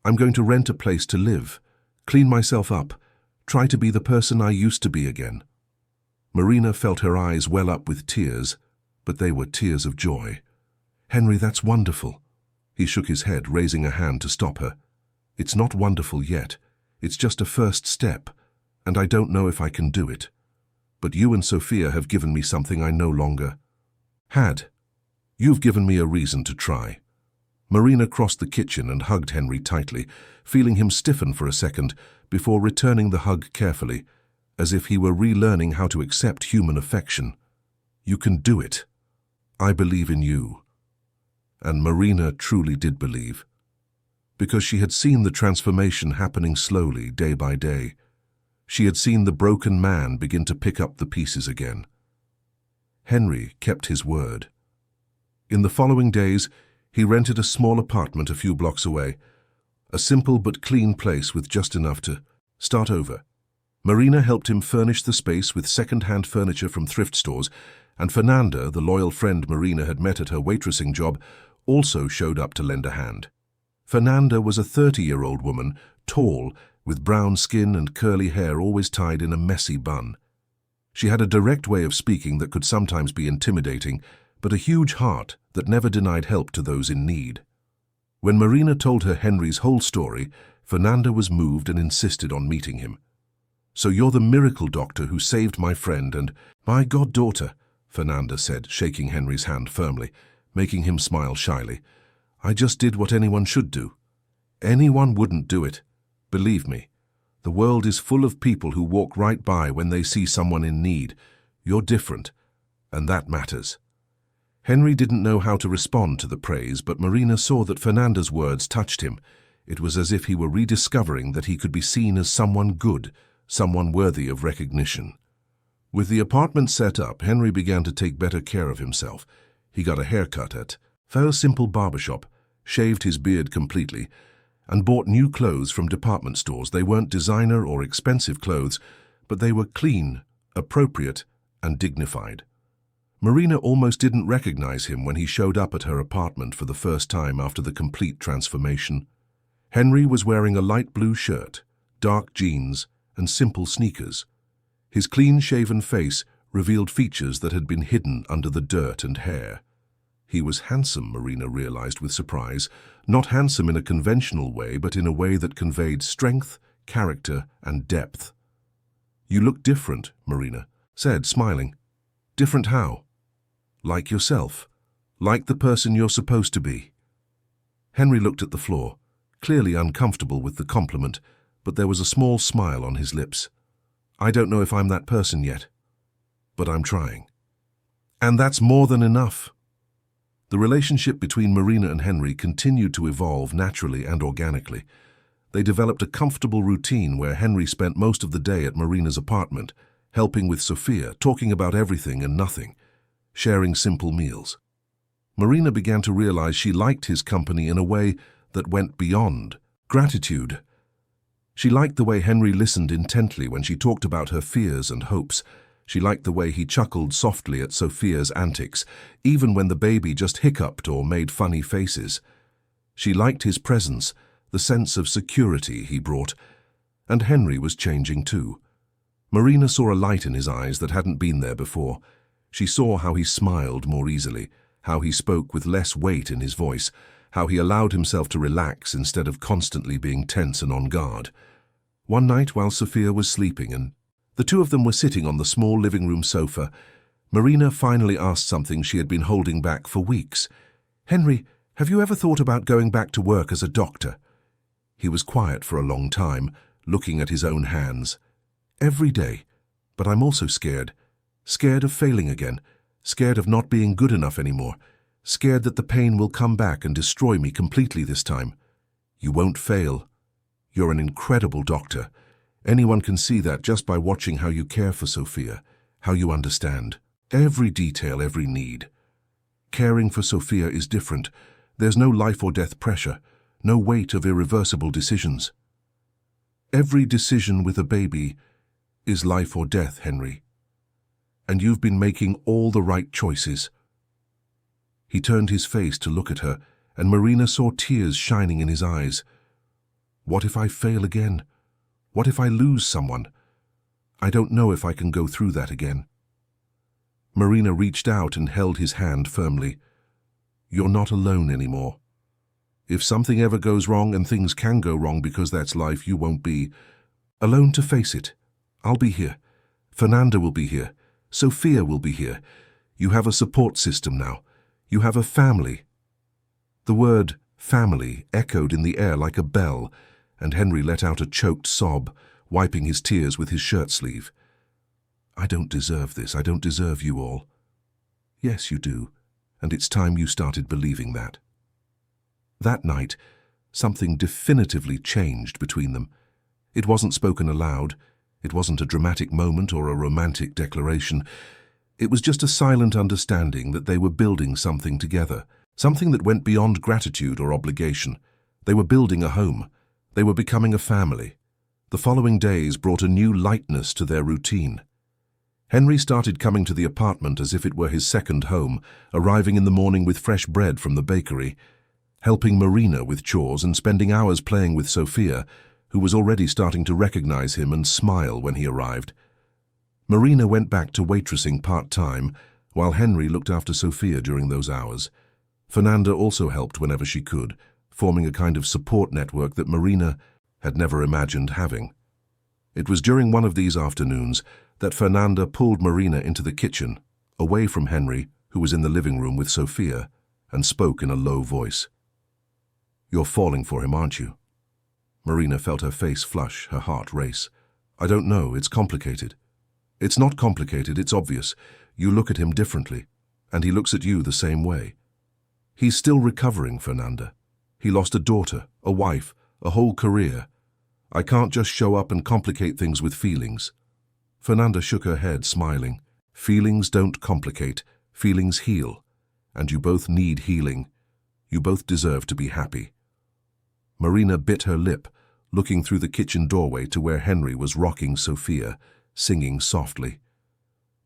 I'm going to rent a place to live, clean myself up, try to be the person I used to be again." Marina felt her eyes well up with tears, but they were tears of joy. "Henry, that's wonderful." He shook his head, raising a hand to stop her. "It's not wonderful yet. It's just a first step, and I don't know if I can do it. But you and Sophia have given me something I no longer had. You've given me a reason to try." Marina crossed the kitchen and hugged Henry tightly, feeling him stiffen for a second before returning the hug carefully, as if he were relearning how to accept human affection. "You can do it. I believe in you." And Marina truly did believe, because she had seen the transformation happening slowly, day by day. She had seen the broken man begin to pick up the pieces again. Henry kept his word. In the following days, he rented a small apartment a few blocks away, a simple but clean place with just enough to start over. Marina helped him furnish the space with second-hand furniture from thrift stores, and Fernanda, the loyal friend Marina had met at her waitressing job, also showed up to lend a hand. Fernanda was a 30-year-old woman, tall, with brown skin and curly hair always tied in a messy bun. She had a direct way of speaking that could sometimes be intimidating, but a huge heart that never denied help to those in need. When Marina told her Henry's whole story, Fernanda was moved and insisted on meeting him. "So you're the miracle doctor who saved my friend and my goddaughter," Fernanda said, shaking Henry's hand firmly, making him smile shyly. "I just did what anyone should do. Anyone wouldn't do it. Believe me, the world is full of people who walk right by when they see someone in need. You're different, and that matters." Henry didn't know how to respond to the praise, but Marina saw that Fernanda's words touched him. It was as if he were rediscovering that he could be seen as someone good, someone worthy of recognition. With the apartment set up, Henry began to take better care of himself. He got a haircut at a simple barbershop, shaved his beard completely, and bought new clothes from department stores. They weren't designer or expensive clothes, but they were clean, appropriate, and dignified. Marina almost didn't recognize him when he showed up at her apartment for the first time after the complete transformation. Henry was wearing a light blue shirt, dark jeans, and simple sneakers. His clean-shaven face revealed features that had been hidden under the dirt and hair. He was handsome, Marina realized with surprise, not handsome in a conventional way, but in a way that conveyed strength, character, and depth. "You look different," Marina said, smiling. "Different how?" "Like yourself. Like the person you're supposed to be." Henry looked at the floor, clearly uncomfortable with the compliment, but there was a small smile on his lips. "I don't know if I'm that person yet, but I'm trying. And that's more than enough." The relationship between Marina and Henry continued to evolve naturally and organically. They developed a comfortable routine where Henry spent most of the day at Marina's apartment, helping with Sophia, talking about everything and nothing, sharing simple meals. Marina began to realize she liked his company in a way that went beyond gratitude. She liked the way Henry listened intently when she talked about her fears and hopes. She liked the way he chuckled softly at Sophia's antics, even when the baby just hiccuped or made funny faces. She liked his presence, the sense of security he brought. And Henry was changing too. Marina saw a light in his eyes that hadn't been there before. She saw how he smiled more easily, how he spoke with less weight in his voice, how he allowed himself to relax instead of constantly being tense and on guard. One night while Sophia was sleeping and the two of them were sitting on the small living room sofa, Marina finally asked something she had been holding back for weeks. "Henry, have you ever thought about going back to work as a doctor?" He was quiet for a long time, looking at his own hands. "Every day, but I'm also scared. Scared of failing again, scared of not being good enough anymore, scared that the pain will come back and destroy me completely this time." "You won't fail. You're an incredible doctor. Anyone can see that just by watching how you care for Sophia, how you understand." Every detail, every need. Caring for Sophia is different. There's no life or death pressure, no weight of irreversible decisions. Every decision with a baby is life or death, Henry. And you've been making all the right choices. He turned his face to look at her, and Marina saw tears shining in his eyes. What if I fail again? What if I lose someone? I don't know if I can go through that again. Marina reached out and held his hand firmly. You're not alone anymore. If something ever goes wrong, and things can go wrong because that's life, you won't be alone to face it. I'll be here. Fernanda will be here. Sophia will be here. You have a support system now. You have a family. The word family echoed in the air like a bell, and Henry let out a choked sob, wiping his tears with his shirt sleeve. I don't deserve this. I don't deserve you all. Yes, you do, and it's time you started believing that. That night, something definitively changed between them. It wasn't spoken aloud. It wasn't a dramatic moment or a romantic declaration. It was just a silent understanding that they were building something together, something that went beyond gratitude or obligation. They were building a home. They were becoming a family. The following days brought a new lightness to their routine. Henry started coming to the apartment as if it were his second home, arriving in the morning with fresh bread from the bakery, helping Marina with chores and spending hours playing with Sophia, who was already starting to recognize him and smile when he arrived. Marina went back to waitressing part-time, while Henry looked after Sophia during those hours. Fernanda also helped whenever she could, forming a kind of support network that Marina had never imagined having. It was during one of these afternoons that Fernanda pulled Marina into the kitchen, away from Henry, who was in the living room with Sophia, and spoke in a low voice. You're falling for him, aren't you? Marina felt her face flush, her heart race. I don't know, it's complicated. It's not complicated, it's obvious. You look at him differently, and he looks at you the same way. He's still recovering, Fernanda. He lost a daughter, a wife, a whole career. I can't just show up and complicate things with feelings. Fernanda shook her head, smiling. Feelings don't complicate, feelings heal. And you both need healing. You both deserve to be happy. Marina bit her lip, looking through the kitchen doorway to where Henry was rocking Sophia, singing softly.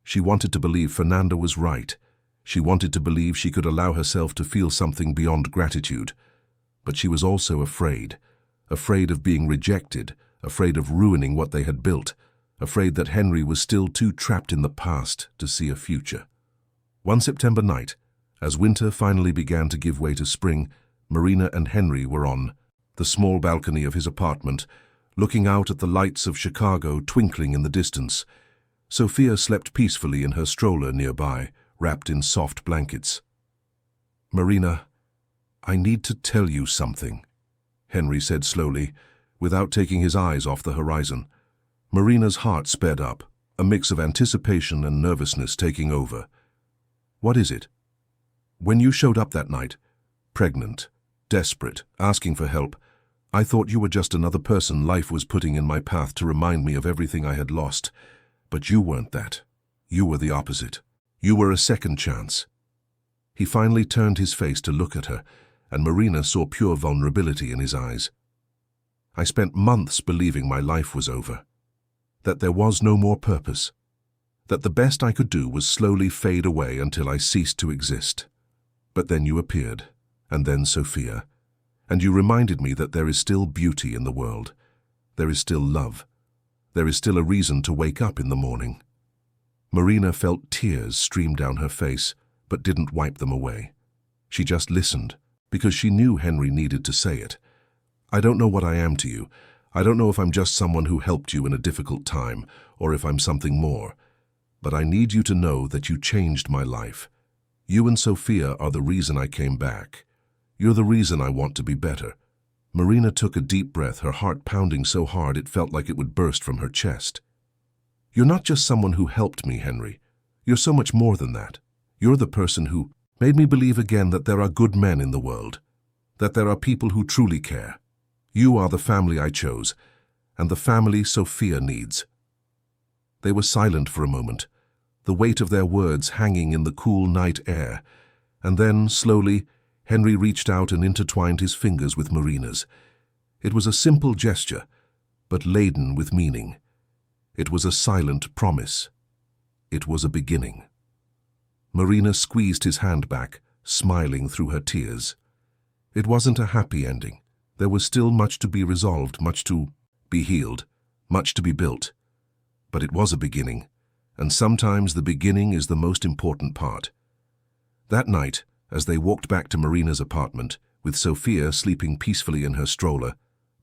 She wanted to believe Fernanda was right. She wanted to believe she could allow herself to feel something beyond gratitude. But she was also afraid of being rejected, afraid of ruining what they had built, afraid that Henry was still too trapped in the past to see a future. One September night, as winter finally began to give way to spring, Marina and Henry were on the small balcony of his apartment, looking out at the lights of Chicago twinkling in the distance. Sophia slept peacefully in her stroller nearby, wrapped in soft blankets. Marina, I need to tell you something, Henry said slowly, without taking his eyes off the horizon. Marina's heart sped up, a mix of anticipation and nervousness taking over. What is it? When you showed up that night, pregnant, desperate, asking for help, I thought you were just another person life was putting in my path to remind me of everything I had lost. But you weren't that. You were the opposite. You were a second chance. He finally turned his face to look at her, and Marina saw pure vulnerability in his eyes. I spent months believing my life was over, that there was no more purpose, that the best I could do was slowly fade away until I ceased to exist. But then you appeared, and then Sophia, and you reminded me that there is still beauty in the world. There is still love. There is still a reason to wake up in the morning. Marina felt tears stream down her face, but didn't wipe them away. She just listened, because she knew Henry needed to say it. I don't know what I am to you. I don't know if I'm just someone who helped you in a difficult time, or if I'm something more. But I need you to know that you changed my life. You and Sophia are the reason I came back. You're the reason I want to be better. Marina took a deep breath, her heart pounding so hard it felt like it would burst from her chest. You're not just someone who helped me, Henry. You're so much more than that. You're the person who made me believe again that there are good men in the world, that there are people who truly care. You are the family I chose, and the family Sophia needs. They were silent for a moment, the weight of their words hanging in the cool night air, and then, slowly, Henry reached out and intertwined his fingers with Marina's. It was a simple gesture, but laden with meaning. It was a silent promise. It was a beginning. Marina squeezed his hand back, smiling through her tears. It wasn't a happy ending. There was still much to be resolved, much to be healed, much to be built. But it was a beginning, and sometimes the beginning is the most important part. That night, as they walked back to Marina's apartment, with Sophia sleeping peacefully in her stroller,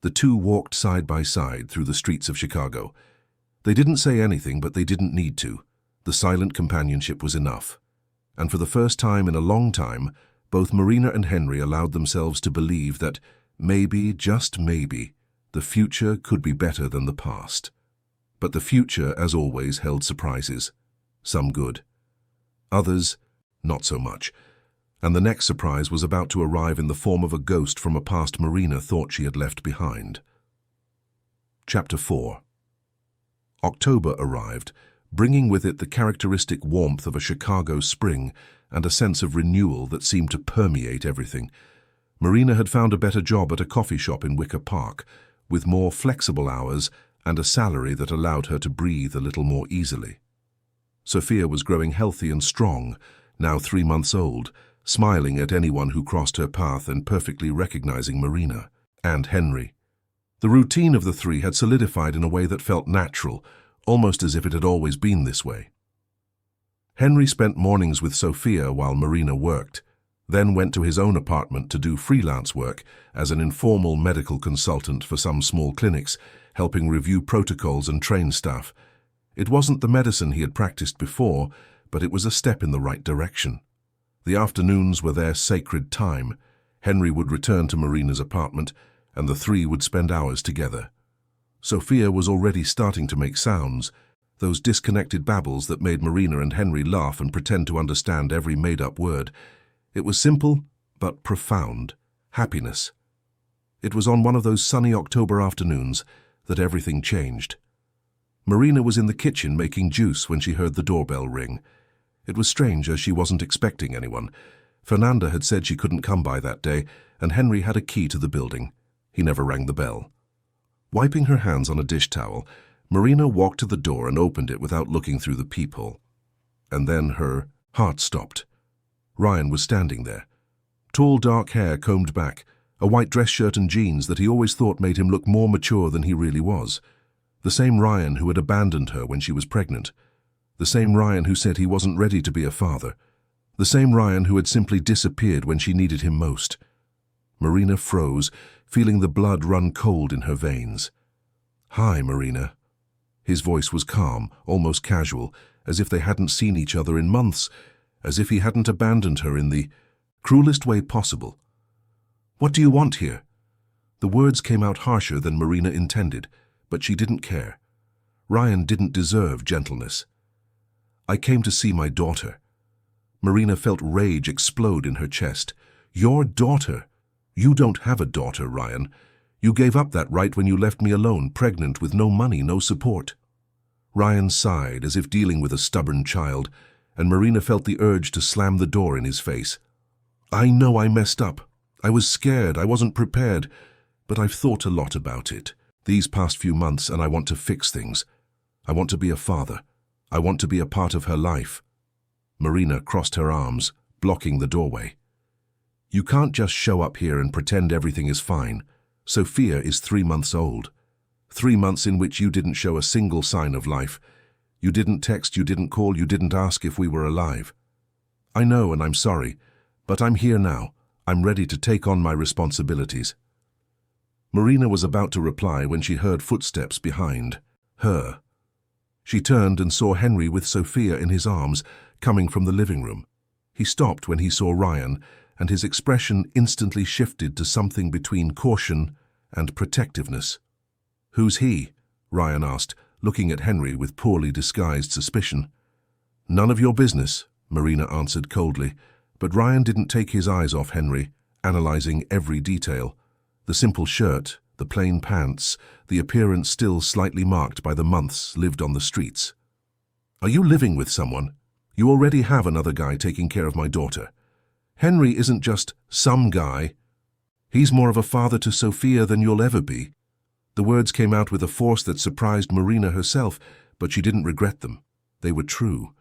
the two walked side by side through the streets of Chicago. They didn't say anything, but they didn't need to. The silent companionship was enough. And for the first time in a long time, both Marina and Henry allowed themselves to believe that maybe, just maybe, the future could be better than the past. But the future, as always, held surprises. Some good. Others, not so much. And the next surprise was about to arrive in the form of a ghost from a past Marina thought she had left behind. Chapter 4. October arrived, bringing with it the characteristic warmth of a Chicago spring and a sense of renewal that seemed to permeate everything. Marina had found a better job at a coffee shop in Wicker Park, with more flexible hours and a salary that allowed her to breathe a little more easily. Sophia was growing healthy and strong, now 3 months old, smiling at anyone who crossed her path and perfectly recognizing Marina and Henry. The routine of the three had solidified in a way that felt natural, almost as if it had always been this way. Henry spent mornings with Sophia while Marina worked, then went to his own apartment to do freelance work as an informal medical consultant for some small clinics, helping review protocols and train staff. It wasn't the medicine he had practiced before, but it was a step in the right direction. The afternoons were their sacred time. Henry would return to Marina's apartment, and the three would spend hours together. Sophia was already starting to make sounds, those disconnected babbles that made Marina and Henry laugh and pretend to understand every made-up word. It was simple, but profound. Happiness. It was on one of those sunny October afternoons that everything changed. Marina was in the kitchen making juice when she heard the doorbell ring. It was strange, as she wasn't expecting anyone. Fernanda had said she couldn't come by that day, and Henry had a key to the building. He never rang the bell. Wiping her hands on a dish towel, Marina walked to the door and opened it without looking through the peephole. And then her heart stopped. Ryan was standing there. Tall dark hair combed back, a white dress shirt and jeans that he always thought made him look more mature than he really was. The same Ryan who had abandoned her when she was pregnant. The same Ryan who said he wasn't ready to be a father. The same Ryan who had simply disappeared when she needed him most. Marina froze, feeling the blood run cold in her veins. "Hi, Marina." His voice was calm, almost casual, as if they hadn't seen each other in months, as if he hadn't abandoned her in the cruelest way possible. "What do you want here?" The words came out harsher than Marina intended, but she didn't care. Ryan didn't deserve gentleness. "I came to see my daughter." Marina felt rage explode in her chest. "Your daughter? You don't have a daughter, Ryan. You gave up that right when you left me alone, pregnant with no money, no support." Ryan sighed as if dealing with a stubborn child, and Marina felt the urge to slam the door in his face. "I know I messed up. I was scared, I wasn't prepared, but I've thought a lot about it these past few months, and I want to fix things. I want to be a father. I want to be a part of her life." Marina crossed her arms, blocking the doorway. "You can't just show up here and pretend everything is fine. Sophia is 3 months old. 3 months in which you didn't show a single sign of life. You didn't text, you didn't call, you didn't ask if we were alive. I know, and I'm sorry, but I'm here now. I'm ready to take on my responsibilities." Marina was about to reply when she heard footsteps behind her. She turned and saw Henry with Sophia in his arms, coming from the living room. He stopped when he saw Ryan, and his expression instantly shifted to something between caution and protectiveness. "Who's he?" Ryan asked, looking at Henry with poorly disguised suspicion. "None of your business," Marina answered coldly, but Ryan didn't take his eyes off Henry, analyzing every detail. The simple shirt, the plain pants, the appearance still slightly marked by the months lived on the streets. Are you living with someone? You already have another guy taking care of my daughter. Henry isn't just some guy. He's more of a father to Sophia than you'll ever be." The words came out with a force that surprised Marina herself, but she didn't regret them. They were true.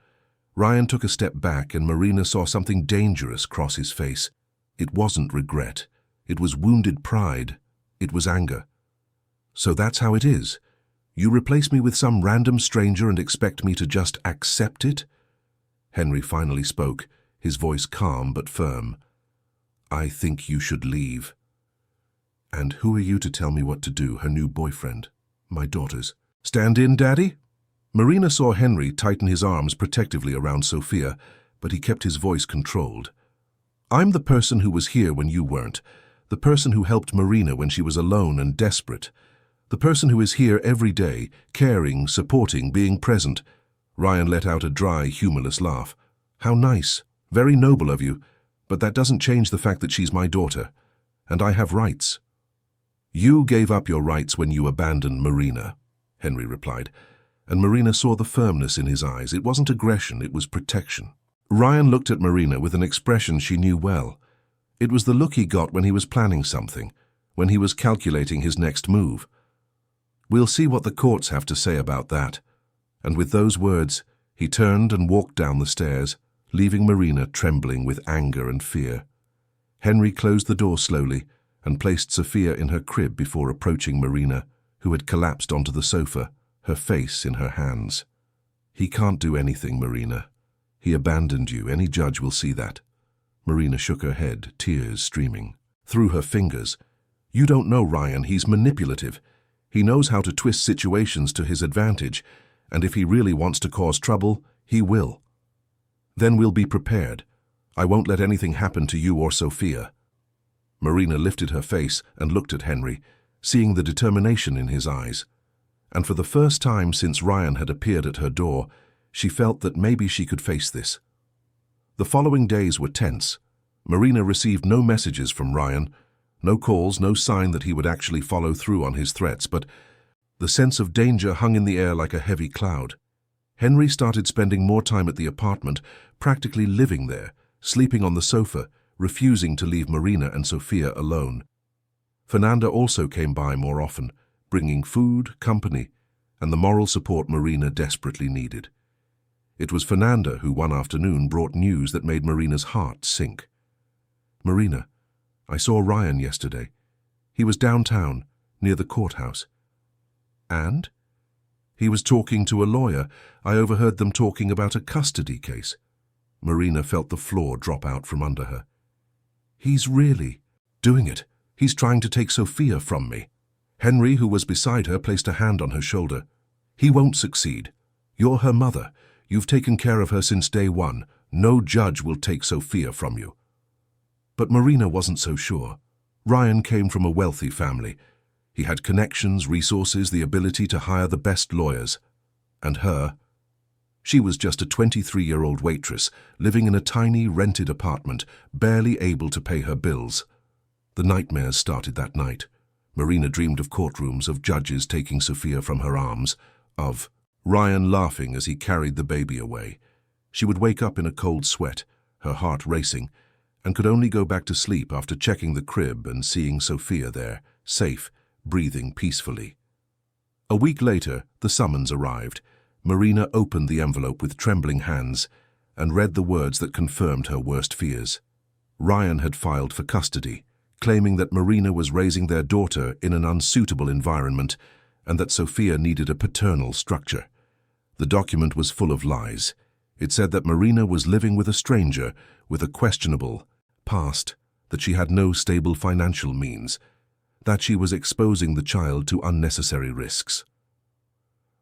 Ryan took a step back and Marina saw something dangerous cross his face. It wasn't regret. It was wounded pride. It was anger. "So that's how it is? You replace me with some random stranger and expect me to just accept it?" Henry finally spoke, his voice calm but firm. "I think you should leave." "And who are you to tell me what to do, her new boyfriend? My daughter's." "Stand in, Daddy?" Marina saw Henry tighten his arms protectively around Sophia, but he kept his voice controlled. "I'm the person who was here when you weren't, the person who helped Marina when she was alone and desperate, the person who is here every day, caring, supporting, being present." Ryan let out a dry, humorless laugh. "How nice. Very noble of you, but that doesn't change the fact that she's my daughter, and I have rights." "You gave up your rights when you abandoned Marina," Henry replied, and Marina saw the firmness in his eyes. It wasn't aggression, it was protection. Ryan looked at Marina with an expression she knew well. It was the look he got when he was planning something, when he was calculating his next move. "We'll see what the courts have to say about that." And with those words, he turned and walked down the stairs, leaving Marina trembling with anger and fear. Henry closed the door slowly and placed Sophia in her crib before approaching Marina, who had collapsed onto the sofa, her face in her hands. "He can't do anything, Marina. He abandoned you. Any judge will see that." Marina shook her head, tears streaming. Through her fingers. "You don't know Ryan. He's manipulative. He knows how to twist situations to his advantage, and if he really wants to cause trouble, he will. Then we'll be prepared. I won't let anything happen to you or Sophia." Marina lifted her face and looked at Henry, seeing the determination in his eyes. And for the first time since Ryan had appeared at her door, she felt that maybe she could face this. The following days were tense. Marina received no messages from Ryan, no calls, no sign that he would actually follow through on his threats, but the sense of danger hung in the air like a heavy cloud. Henry started spending more time at the apartment, practically living there, sleeping on the sofa, refusing to leave Marina and Sophia alone. Fernanda also came by more often, bringing food, company, and the moral support Marina desperately needed. It was Fernanda who one afternoon brought news that made Marina's heart sink. "Marina, I saw Ryan yesterday. He was downtown, near the courthouse." "And?" "He was talking to a lawyer. I overheard them talking about a custody case." Marina felt the floor drop out from under her. "He's really doing it. He's trying to take Sophia from me." Henry, who was beside her, placed a hand on her shoulder. "He won't succeed. You're her mother. You've taken care of her since day one. No judge will take Sophia from you." But Marina wasn't so sure. Ryan came from a wealthy family. He had connections, resources, the ability to hire the best lawyers. And her? She was just a 23-year-old waitress, living in a tiny, rented apartment, barely able to pay her bills. The nightmares started that night. Marina dreamed of courtrooms, of judges taking Sophia from her arms, of Ryan laughing as he carried the baby away. She would wake up in a cold sweat, her heart racing, and could only go back to sleep after checking the crib and seeing Sophia there, safe, breathing peacefully. A week later, the summons arrived. Marina opened the envelope with trembling hands and read the words that confirmed her worst fears. Ryan had filed for custody, claiming that Marina was raising their daughter in an unsuitable environment and that Sophia needed a paternal structure. The document was full of lies. It said that Marina was living with a stranger with a questionable past, that she had no stable financial means, that she was exposing the child to unnecessary risks.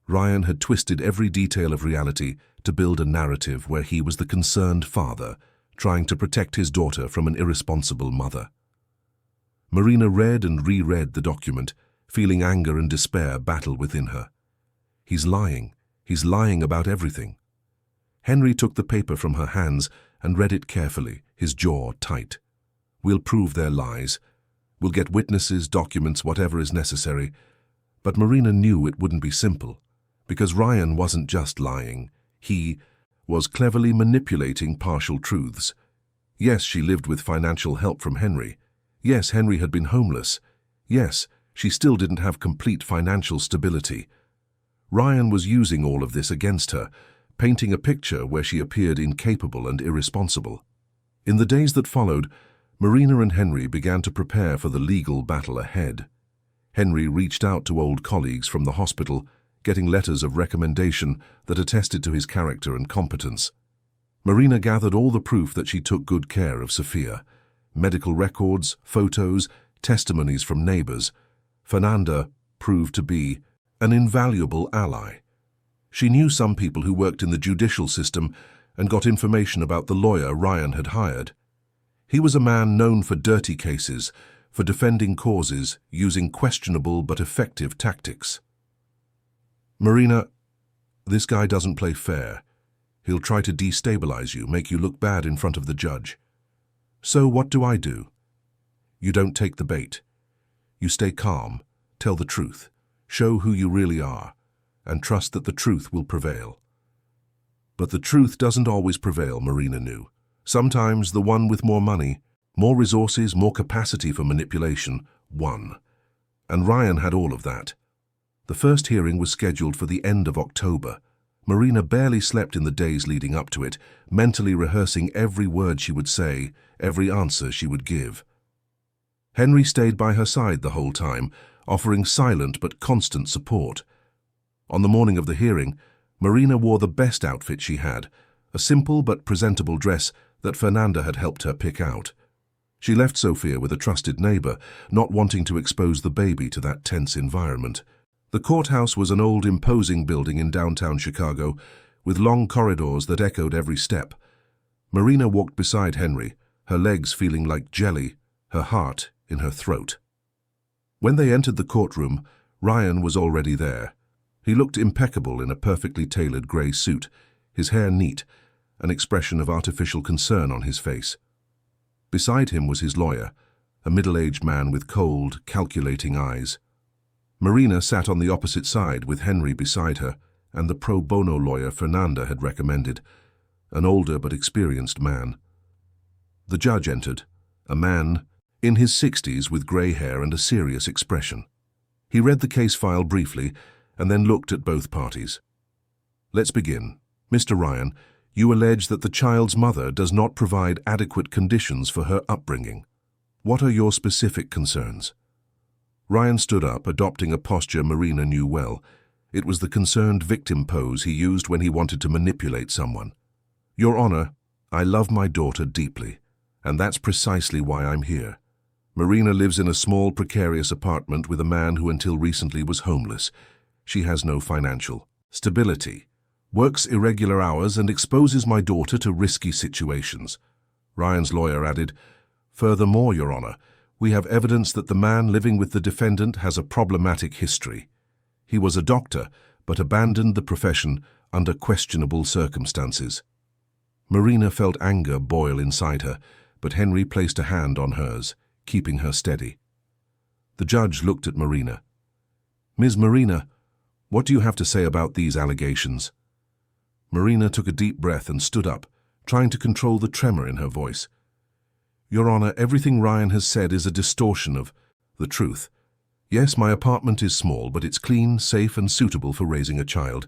Ryan had twisted every detail of reality to build a narrative where he was the concerned father, trying to protect his daughter from an irresponsible mother. Marina read and reread the document, feeling anger and despair battle within her. He's lying about everything. Henry took the paper from her hands and read it carefully, his jaw tight. "We'll prove their lies. We'll get witnesses, documents, whatever is necessary." But Marina knew it wouldn't be simple, because Ryan wasn't just lying. He was cleverly manipulating partial truths. Yes, she lived with financial help from Henry. Yes, Henry had been homeless. Yes, she still didn't have complete financial stability. Ryan was using all of this against her, painting a picture where she appeared incapable and irresponsible. In the days that followed, Marina and Henry began to prepare for the legal battle ahead. Henry reached out to old colleagues from the hospital, getting letters of recommendation that attested to his character and competence. Marina gathered all the proof that she took good care of Sophia: medical records, photos, testimonies from neighbors. Fernanda proved to be an invaluable ally. She knew some people who worked in the judicial system and got information about the lawyer Ryan had hired. He was a man known for dirty cases, for defending causes using questionable but effective tactics. Marina, this guy doesn't play fair. He'll try to destabilize you, make you look bad in front of the judge. So what do? You don't take the bait. You stay calm, tell the truth, show who you really are, and trust that the truth will prevail. But the truth doesn't always prevail, Marina knew. Sometimes the one with more money, more resources, more capacity for manipulation, won. And Ryan had all of that. The first hearing was scheduled for the end of October. Marina barely slept in the days leading up to it, mentally rehearsing every word she would say, every answer she would give. Henry stayed by her side the whole time, offering silent but constant support. On the morning of the hearing, Marina wore the best outfit she had, a simple but presentable dress that Fernanda had helped her pick out. She left Sophia with a trusted neighbor, not wanting to expose the baby to that tense environment. The courthouse was an old, imposing building in downtown Chicago, with long corridors that echoed every step. Marina walked beside Henry, her legs feeling like jelly, her heart in her throat. When they entered the courtroom, Ryan was already there. He looked impeccable in a perfectly tailored grey suit, his hair neat, an expression of artificial concern on his face. Beside him was his lawyer, a middle-aged man with cold, calculating eyes. Marina sat on the opposite side with Henry beside her and the pro bono lawyer Fernanda had recommended, an older but experienced man. The judge entered, a man in his 60s with grey hair and a serious expression. He read the case file briefly and then looked at both parties. Let's begin. Mr. Ryan, you allege that the child's mother does not provide adequate conditions for her upbringing. What are your specific concerns? Ryan stood up, adopting a posture Marina knew well. It was the concerned victim pose he used when he wanted to manipulate someone. Your Honor, I love my daughter deeply, and that's precisely why I'm here. Marina lives in a small, precarious apartment with a man who until recently was homeless. She has no financial stability, works irregular hours, and exposes my daughter to risky situations. Ryan's lawyer added, Furthermore, Your Honor, we have evidence that the man living with the defendant has a problematic history. He was a doctor, but abandoned the profession under questionable circumstances. Marina felt anger boil inside her, but Henry placed a hand on hers, keeping her steady. The judge looked at Marina. Ms. Marina, what do you have to say about these allegations? Marina took a deep breath and stood up, trying to control the tremor in her voice. Your Honor, everything Ryan has said is a distortion of the truth. Yes, my apartment is small, but it's clean, safe, and suitable for raising a child.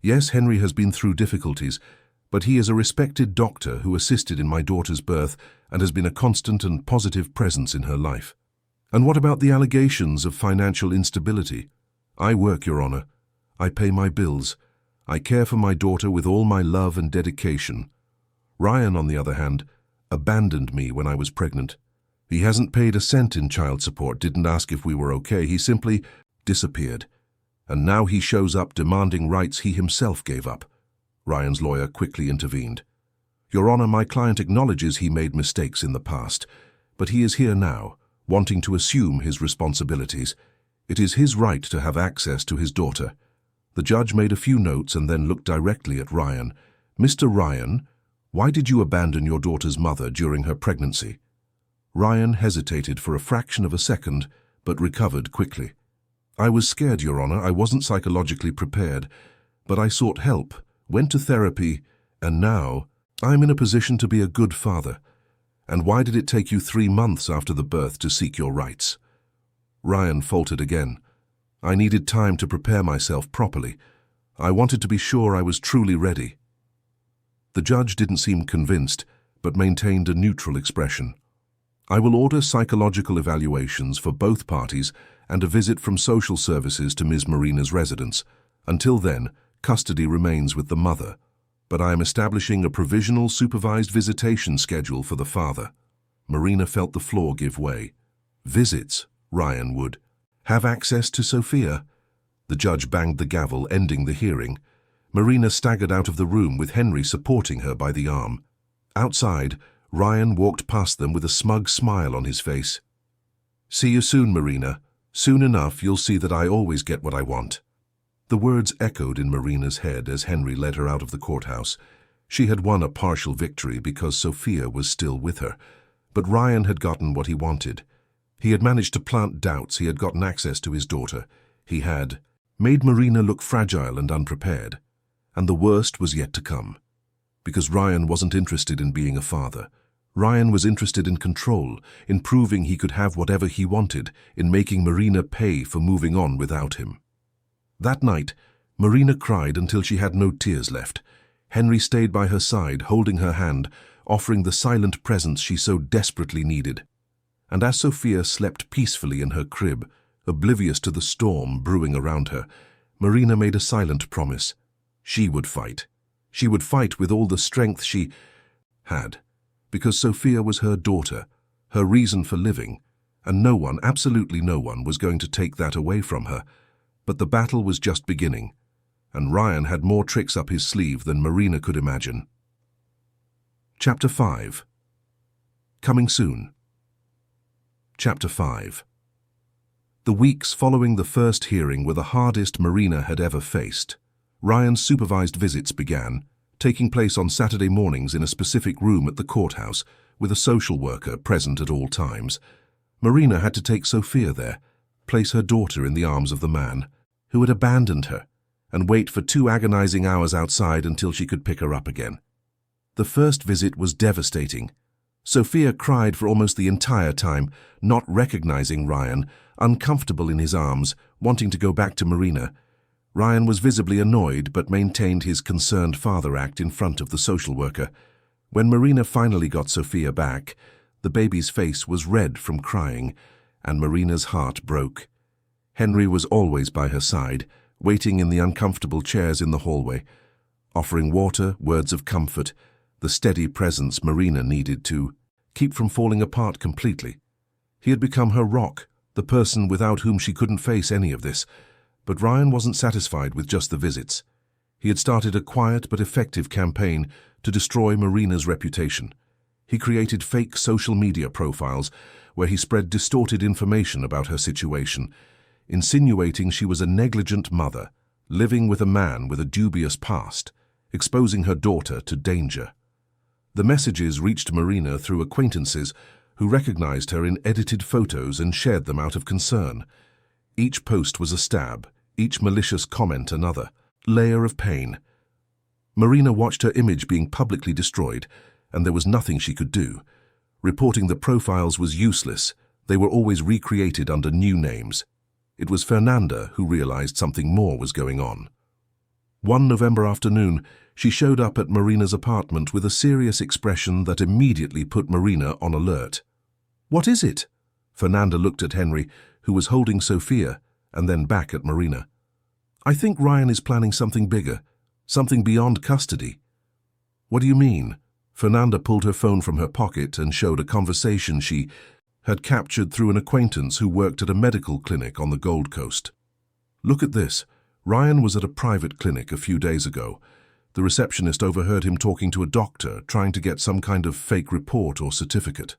Yes, Henry has been through difficulties, but he is a respected doctor who assisted in my daughter's birth and has been a constant and positive presence in her life. And what about the allegations of financial instability? I work, Your Honor. I pay my bills. I care for my daughter with all my love and dedication. Ryan, on the other hand, abandoned me when I was pregnant. He hasn't paid a cent in child support, didn't ask if we were okay. He simply disappeared. And now he shows up demanding rights he himself gave up. Ryan's lawyer quickly intervened. Your Honor, my client acknowledges he made mistakes in the past, but he is here now, wanting to assume his responsibilities. It is his right to have access to his daughter. The judge made a few notes and then looked directly at Ryan. Mr. Ryan, why did you abandon your daughter's mother during her pregnancy? Ryan hesitated for a fraction of a second, but recovered quickly. I was scared, Your Honor. I wasn't psychologically prepared, but I sought help went to therapy, and now I'm in a position to be a good father. And why did it take you 3 months after the birth to seek your rights? Ryan faltered again. I needed time to prepare myself properly. I wanted to be sure I was truly ready. The judge didn't seem convinced, but maintained a neutral expression. I will order psychological evaluations for both parties and a visit from social services to Ms. Marina's residence. Until then, custody remains with the mother, but I am establishing a provisional supervised visitation schedule for the father. Marina felt the floor give way. Visits, Ryan would have access to Sophia. The judge banged the gavel, ending the hearing. Marina staggered out of the room with Henry supporting her by the arm. Outside, Ryan walked past them with a smug smile on his face. See you soon, Marina. Soon enough you'll see that I always get what I want. The words echoed in Marina's head as Henry led her out of the courthouse. She had won a partial victory because Sophia was still with her, but Ryan had gotten what he wanted. He had managed to plant doubts. He had gotten access to his daughter. He had made Marina look fragile and unprepared. And the worst was yet to come. Because Ryan wasn't interested in being a father. Ryan was interested in control, in proving he could have whatever he wanted, in making Marina pay for moving on without him. That night, Marina cried until she had no tears left. Henry stayed by her side, holding her hand, offering the silent presence she so desperately needed. And as Sophia slept peacefully in her crib, oblivious to the storm brewing around her, Marina made a silent promise. She would fight. She would fight with all the strength she had, because Sophia was her daughter, her reason for living, and no one, absolutely no one, was going to take that away from her. But the battle was just beginning, and Ryan had more tricks up his sleeve than Marina could imagine. Chapter 5. Coming soon. Chapter 5. The weeks following the first hearing were the hardest Marina had ever faced. Ryan's supervised visits began, taking place on Saturday mornings in a specific room at the courthouse, with a social worker present at all times. Marina had to take Sophia there, place her daughter in the arms of the man who had abandoned her, and wait for 2 agonizing hours outside until she could pick her up again. The first visit was devastating. Sophia cried for almost the entire time, not recognizing Ryan, uncomfortable in his arms, wanting to go back to Marina. Ryan was visibly annoyed but maintained his concerned father act in front of the social worker. When Marina finally got Sophia back, the baby's face was red from crying, and Marina's heart broke. Henry was always by her side, waiting in the uncomfortable chairs in the hallway, offering water, words of comfort, the steady presence Marina needed to keep from falling apart completely. He had become her rock, the person without whom she couldn't face any of this. But Ryan wasn't satisfied with just the visits. He had started a quiet but effective campaign to destroy Marina's reputation. He created fake social media profiles where he spread distorted information about her situation, insinuating she was a negligent mother, living with a man with a dubious past, exposing her daughter to danger. The messages reached Marina through acquaintances who recognized her in edited photos and shared them out of concern. Each post was a stab, each malicious comment another layer of pain. Marina watched her image being publicly destroyed, and there was nothing she could do. Reporting the profiles was useless. They were always recreated under new names. It was Fernanda who realized something more was going on. One November afternoon, she showed up at Marina's apartment with a serious expression that immediately put Marina on alert. "What is it?" Fernanda looked at Henry, who was holding Sophia, and then back at Marina. "I think Ryan is planning something bigger, something beyond custody." "What do you mean?" Fernanda pulled her phone from her pocket and showed a conversation she had captured through an acquaintance who worked at a medical clinic on the Gold Coast. "Look at this. Ryan was at a private clinic a few days ago. The receptionist overheard him talking to a doctor, trying to get some kind of fake report or certificate."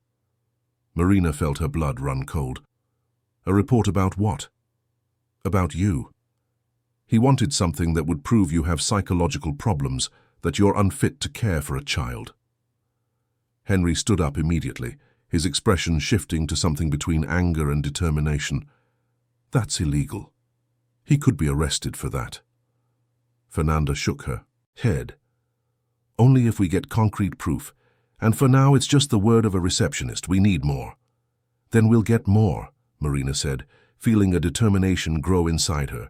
Marina felt her blood run cold. "A report about what?" "About you. He wanted something that would prove you have psychological problems, that you're unfit to care for a child." Henry stood up immediately, his expression shifting to something between anger and determination. "That's illegal. He could be arrested for that." Fernanda shook her. Head. Only if we get concrete proof. And for now, it's just the word of a receptionist. We need more. Then we'll get more, Marina said, feeling a determination grow inside her.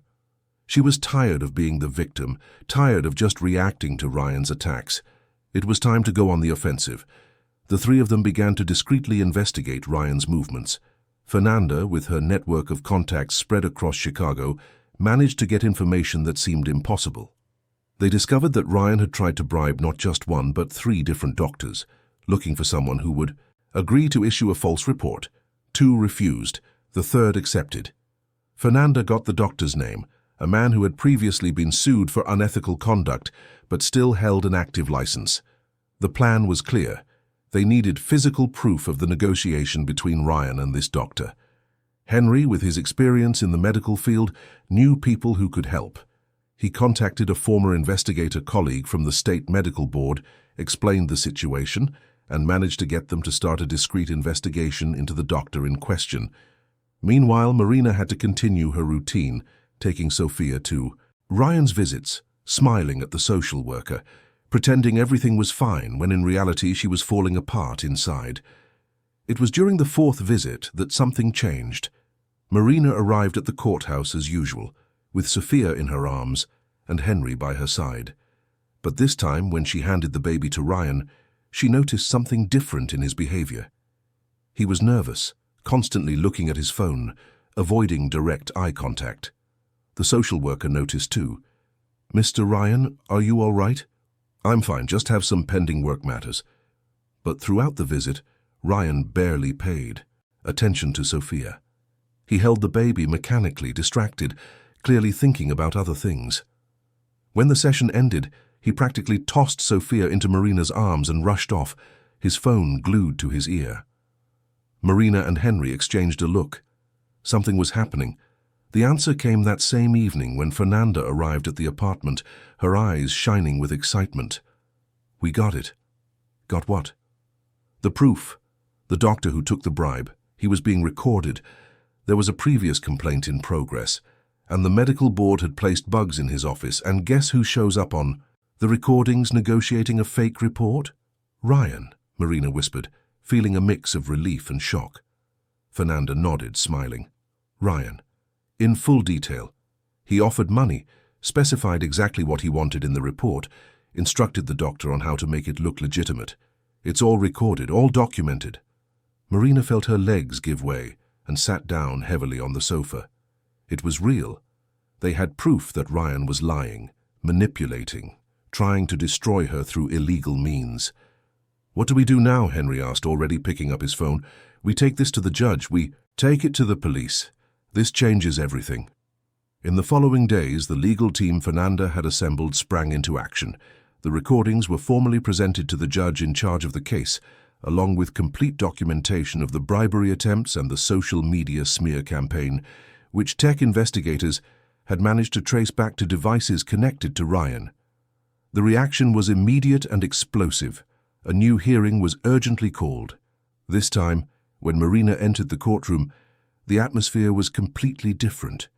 She was tired of being the victim, tired of just reacting to Ryan's attacks. It was time to go on the offensive. The three of them began to discreetly investigate Ryan's movements. Fernanda, with her network of contacts spread across Chicago, managed to get information that seemed impossible. They discovered that Ryan had tried to bribe not just one but 3 different doctors, looking for someone who would agree to issue a false report. 2 refused, the 3rd accepted. Fernanda got the doctor's name, a man who had previously been sued for unethical conduct but still held an active license. The plan was clear. They needed physical proof of the negotiation between Ryan and this doctor. Henry, with his experience in the medical field, knew people who could help. He contacted a former investigator colleague from the state medical board, explained the situation, and managed to get them to start a discreet investigation into the doctor in question. Meanwhile, Marina had to continue her routine, taking Sophia to Ryan's visits, smiling at the social worker, pretending everything was fine when in reality she was falling apart inside. It was during the 4th visit that something changed. Marina arrived at the courthouse as usual, with Sophia in her arms and Henry by her side. But this time, when she handed the baby to Ryan, she noticed something different in his behavior. He was nervous, constantly looking at his phone, avoiding direct eye contact. The social worker noticed too. "Mr. Ryan, are you all right?" "I'm fine, just have some pending work matters." But throughout the visit, Ryan barely paid attention to Sophia. He held the baby mechanically, distracted, clearly thinking about other things. When the session ended, he practically tossed Sophia into Marina's arms and rushed off, his phone glued to his ear. Marina and Henry exchanged a look. Something was happening. The answer came that same evening when Fernanda arrived at the apartment, her eyes shining with excitement. "We got it." "Got what?" "The proof. The doctor who took the bribe. He was being recorded. There was a previous complaint in progress, and the medical board had placed bugs in his office, and guess who shows up on the recordings negotiating a fake report?" "Ryan," Marina whispered, feeling a mix of relief and shock. Fernanda nodded, smiling. "Ryan. In full detail. He offered money, specified exactly what he wanted in the report, instructed the doctor on how to make it look legitimate. It's all recorded, all documented." Marina felt her legs give way and sat down heavily on the sofa. It was real. They had proof that Ryan was lying, manipulating, trying to destroy her through illegal means. "What do we do now?" Henry asked, already picking up his phone. "We take this to the judge. We take it to the police. This changes everything." In the following days, the legal team Fernanda had assembled sprang into action. The recordings were formally presented to the judge in charge of the case, along with complete documentation of the bribery attempts and the social media smear campaign, which tech investigators had managed to trace back to devices connected to Ryan. The reaction was immediate and explosive. A new hearing was urgently called. This time, when Marina entered the courtroom, the atmosphere was completely different.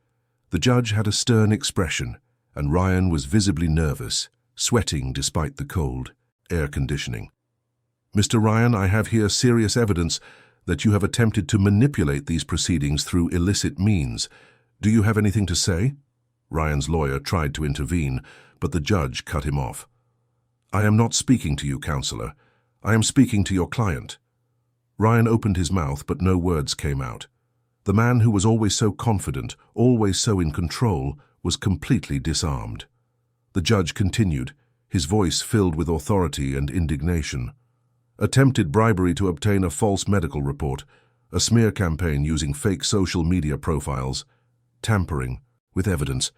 The judge had a stern expression, and Ryan was visibly nervous, sweating despite the cold air conditioning. "Mr. Ryan, I have here serious evidence that you have attempted to manipulate these proceedings through illicit means. Do you have anything to say?" Ryan's lawyer tried to intervene, but the judge cut him off. "I am not speaking to you, counselor. I am speaking to your client." Ryan opened his mouth, but no words came out. The man who was always so confident, always so in control, was completely disarmed. The judge continued, his voice filled with authority and indignation. "Attempted bribery to obtain a false medical report, a smear campaign using fake social media profiles, tampering with evidence.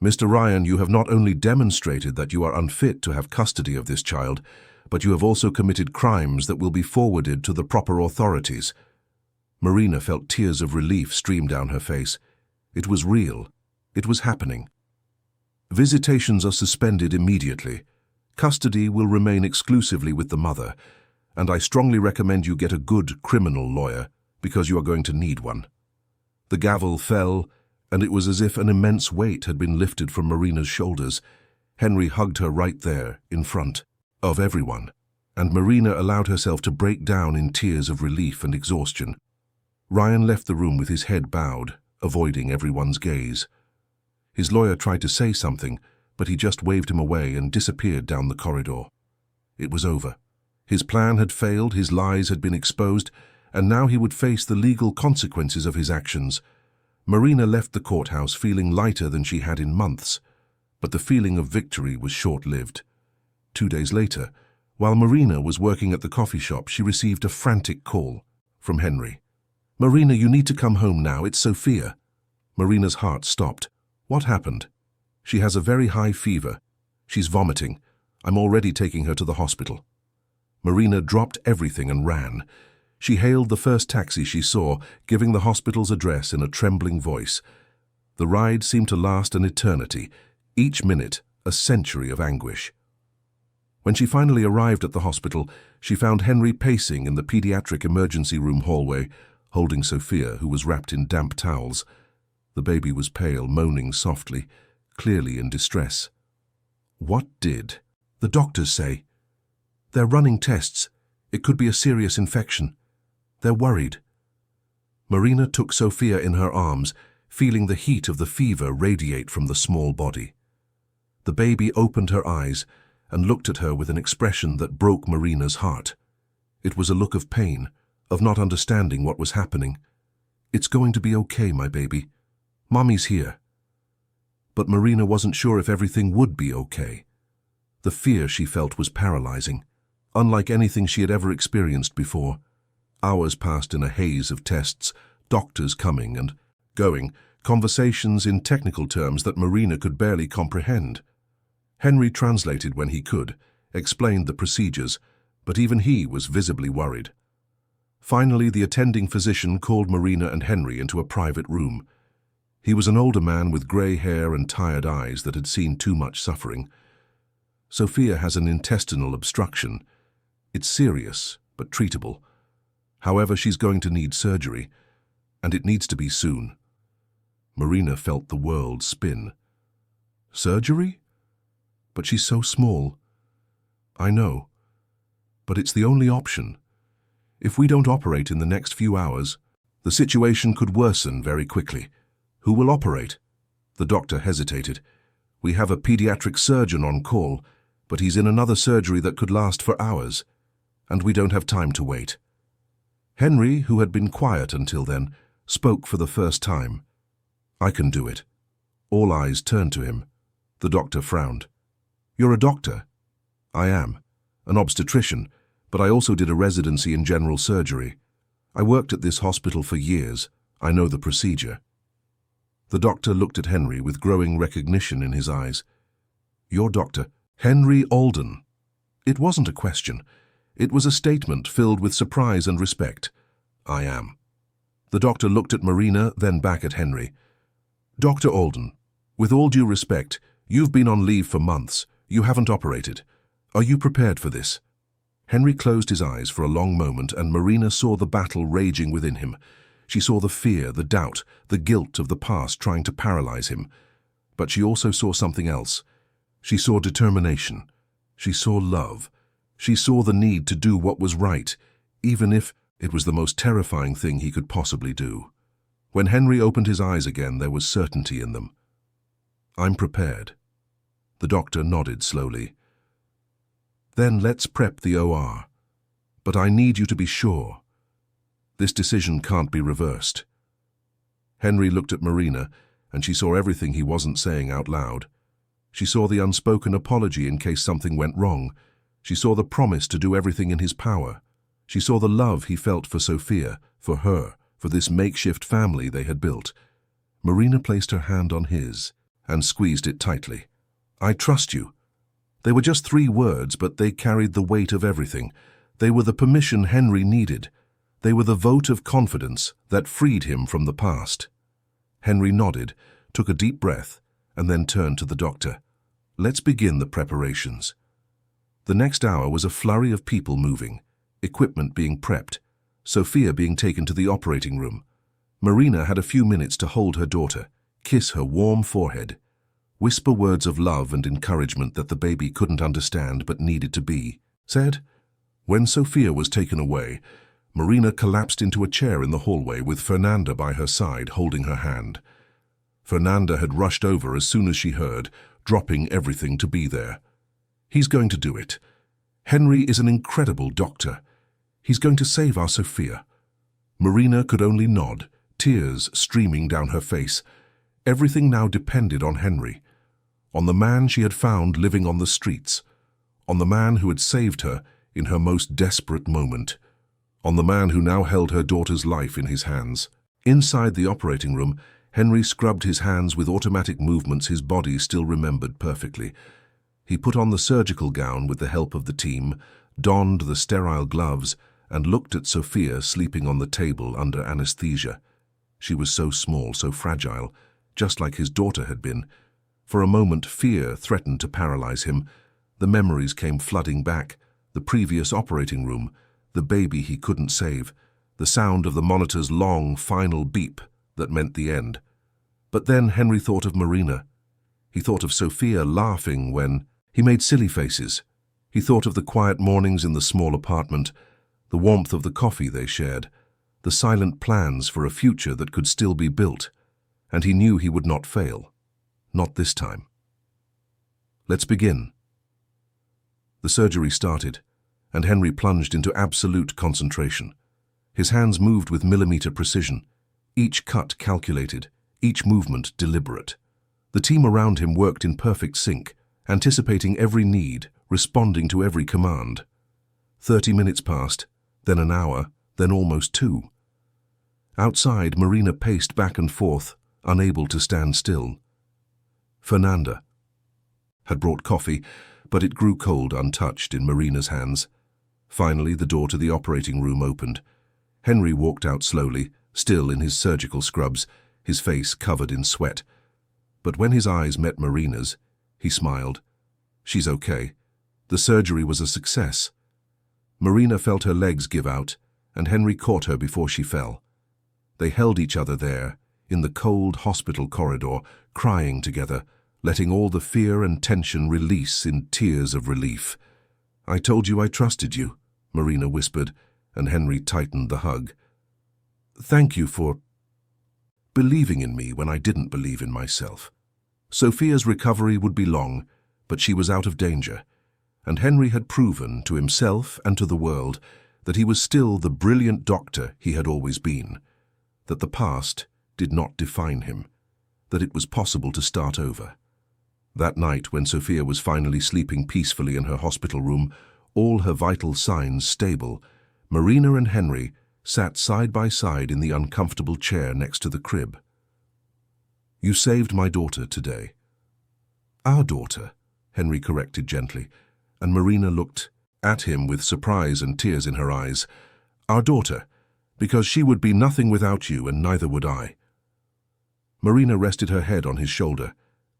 Mr. Ryan, you have not only demonstrated that you are unfit to have custody of this child, but you have also committed crimes that will be forwarded to the proper authorities." Marina felt tears of relief stream down her face. It was real. It was happening. "Visitations are suspended immediately. Custody will remain exclusively with the mother, and I strongly recommend you get a good criminal lawyer, because you are going to need one." The gavel fell, and it was as if an immense weight had been lifted from Marina's shoulders. Henry hugged her right there, in front of everyone, and Marina allowed herself to break down in tears of relief and exhaustion. Ryan left the room with his head bowed, avoiding everyone's gaze. His lawyer tried to say something, but he just waved him away and disappeared down the corridor. It was over. His plan had failed, his lies had been exposed, and now he would face the legal consequences of his actions. Marina left the courthouse feeling lighter than she had in months, but the feeling of victory was short-lived. 2 days later, while Marina was working at the coffee shop, she received a frantic call from Henry. "Marina, you need to come home now, it's Sophia." Marina's heart stopped. "What happened?" "She has a very high fever. She's vomiting. I'm already taking her to the hospital." Marina dropped everything and ran. She hailed the first taxi she saw, giving the hospital's address in a trembling voice. The ride seemed to last an eternity, each minute a century of anguish. When she finally arrived at the hospital, she found Henry pacing in the pediatric emergency room hallway, holding Sophia, who was wrapped in damp towels. The baby was pale, moaning softly, clearly in distress. "What did the doctors say?" "They're running tests. It could be a serious infection. They're worried." Marina took Sophia in her arms, feeling the heat of the fever radiate from the small body. The baby opened her eyes and looked at her with an expression that broke Marina's heart. It was a look of pain, of not understanding what was happening. "It's going to be okay, my baby. Mommy's here." But Marina wasn't sure if everything would be okay. The fear she felt was paralyzing, unlike anything she had ever experienced before. Hours passed in a haze of tests, doctors coming and going, conversations in technical terms that Marina could barely comprehend. Henry translated when he could, explained the procedures, but even he was visibly worried. Finally, the attending physician called Marina and Henry into a private room. He was an older man with grey hair and tired eyes that had seen too much suffering. "Sophia has an intestinal obstruction. It's serious, but treatable. However, she's going to need surgery, and it needs to be soon." Marina felt the world spin. "Surgery? But she's so small." "I know, but it's the only option. If we don't operate in the next few hours, the situation could worsen very quickly. Who will operate?" The doctor hesitated. "We have a pediatric surgeon on call, but he's in another surgery that could last for hours, and we don't have time to wait." Henry, who had been quiet until then, spoke for the first time. "I can do it." All eyes turned to him. The doctor frowned. "You're a doctor?" "I am. An obstetrician, but I also did a residency in general surgery. I worked at this hospital for years. I know the procedure." The doctor looked at Henry with growing recognition in his eyes. "You're Dr. Henry Alden." It wasn't a question. It was a statement filled with surprise and respect. "I am." The doctor looked at Marina, then back at Henry. "Dr. Alden, with all due respect, you've been on leave for months. You haven't operated. Are you prepared for this?" Henry closed his eyes for a long moment, and Marina saw the battle raging within him. She saw the fear, the doubt, the guilt of the past trying to paralyze him. But she also saw something else. She saw determination. She saw love. She saw the need to do what was right, even if it was the most terrifying thing he could possibly do. When Henry opened his eyes again, there was certainty in them. "I'm prepared." The doctor nodded slowly. "Then let's prep the OR. But I need you to be sure. This decision can't be reversed." Henry looked at Marina, and she saw everything he wasn't saying out loud. She saw the unspoken apology in case something went wrong. She saw the promise to do everything in his power. She saw the love he felt for Sophia, for her, for this makeshift family they had built. Marina placed her hand on his and squeezed it tightly. "I trust you." They were just 3 words, but they carried the weight of everything. They were the permission Henry needed. They were the vote of confidence that freed him from the past. Henry nodded, took a deep breath, and then turned to the doctor. "Let's begin the preparations." The next hour was a flurry of people moving, equipment being prepped, Sophia being taken to the operating room. Marina had a few minutes to hold her daughter, kiss her warm forehead. Whisper words of love and encouragement that the baby couldn't understand but needed to be said. When Sophia was taken away, Marina collapsed into a chair in the hallway with Fernanda by her side holding her hand. Fernanda had rushed over as soon as she heard, dropping everything to be there. "He's going to do it. Henry is an incredible doctor. He's going to save our Sophia." Marina could only nod, tears streaming down her face. Everything now depended on Henry, on the man she had found living on the streets, on the man who had saved her in her most desperate moment, on the man who now held her daughter's life in his hands. Inside the operating room, Henry scrubbed his hands with automatic movements his body still remembered perfectly. He put on the surgical gown with the help of the team, donned the sterile gloves, and looked at Sophia sleeping on the table under anesthesia. She was so small, so fragile, just like his daughter had been. For a moment, fear threatened to paralyze him. The memories came flooding back. The previous operating room, the baby he couldn't save, the sound of the monitor's long, final beep that meant the end. But then Henry thought of Marina. He thought of Sophia laughing when he made silly faces. He thought of the quiet mornings in the small apartment, the warmth of the coffee they shared, the silent plans for a future that could still be built, and he knew he would not fail. Not this time. "Let's begin." The surgery started, and Henry plunged into absolute concentration. His hands moved with millimeter precision, each cut calculated, each movement deliberate. The team around him worked in perfect sync, anticipating every need, responding to every command. 30 minutes passed, then an hour, then almost 2. Outside, Marina paced back and forth, unable to stand still. Fernanda had brought coffee, but it grew cold untouched in Marina's hands. Finally, the door to the operating room opened. Henry walked out slowly, still in his surgical scrubs, his face covered in sweat. But when his eyes met Marina's, he smiled. "She's okay. The surgery was a success." Marina felt her legs give out, and Henry caught her before she fell. They held each other there, in the cold hospital corridor, crying together, letting all the fear and tension release in tears of relief. "I told you I trusted you," Marina whispered, and Henry tightened the hug. "Thank you for believing in me when I didn't believe in myself." Sophia's recovery would be long, but she was out of danger, and Henry had proven to himself and to the world that he was still the brilliant doctor he had always been, that the past did not define him, that it was possible to start over. That night, when Sophia was finally sleeping peacefully in her hospital room, all her vital signs stable, Marina and Henry sat side by side in the uncomfortable chair next to the crib. "You saved my daughter today." "Our daughter," Henry corrected gently, and Marina looked at him with surprise and tears in her eyes. "Our daughter, because she would be nothing without you, and neither would I." Marina rested her head on his shoulder,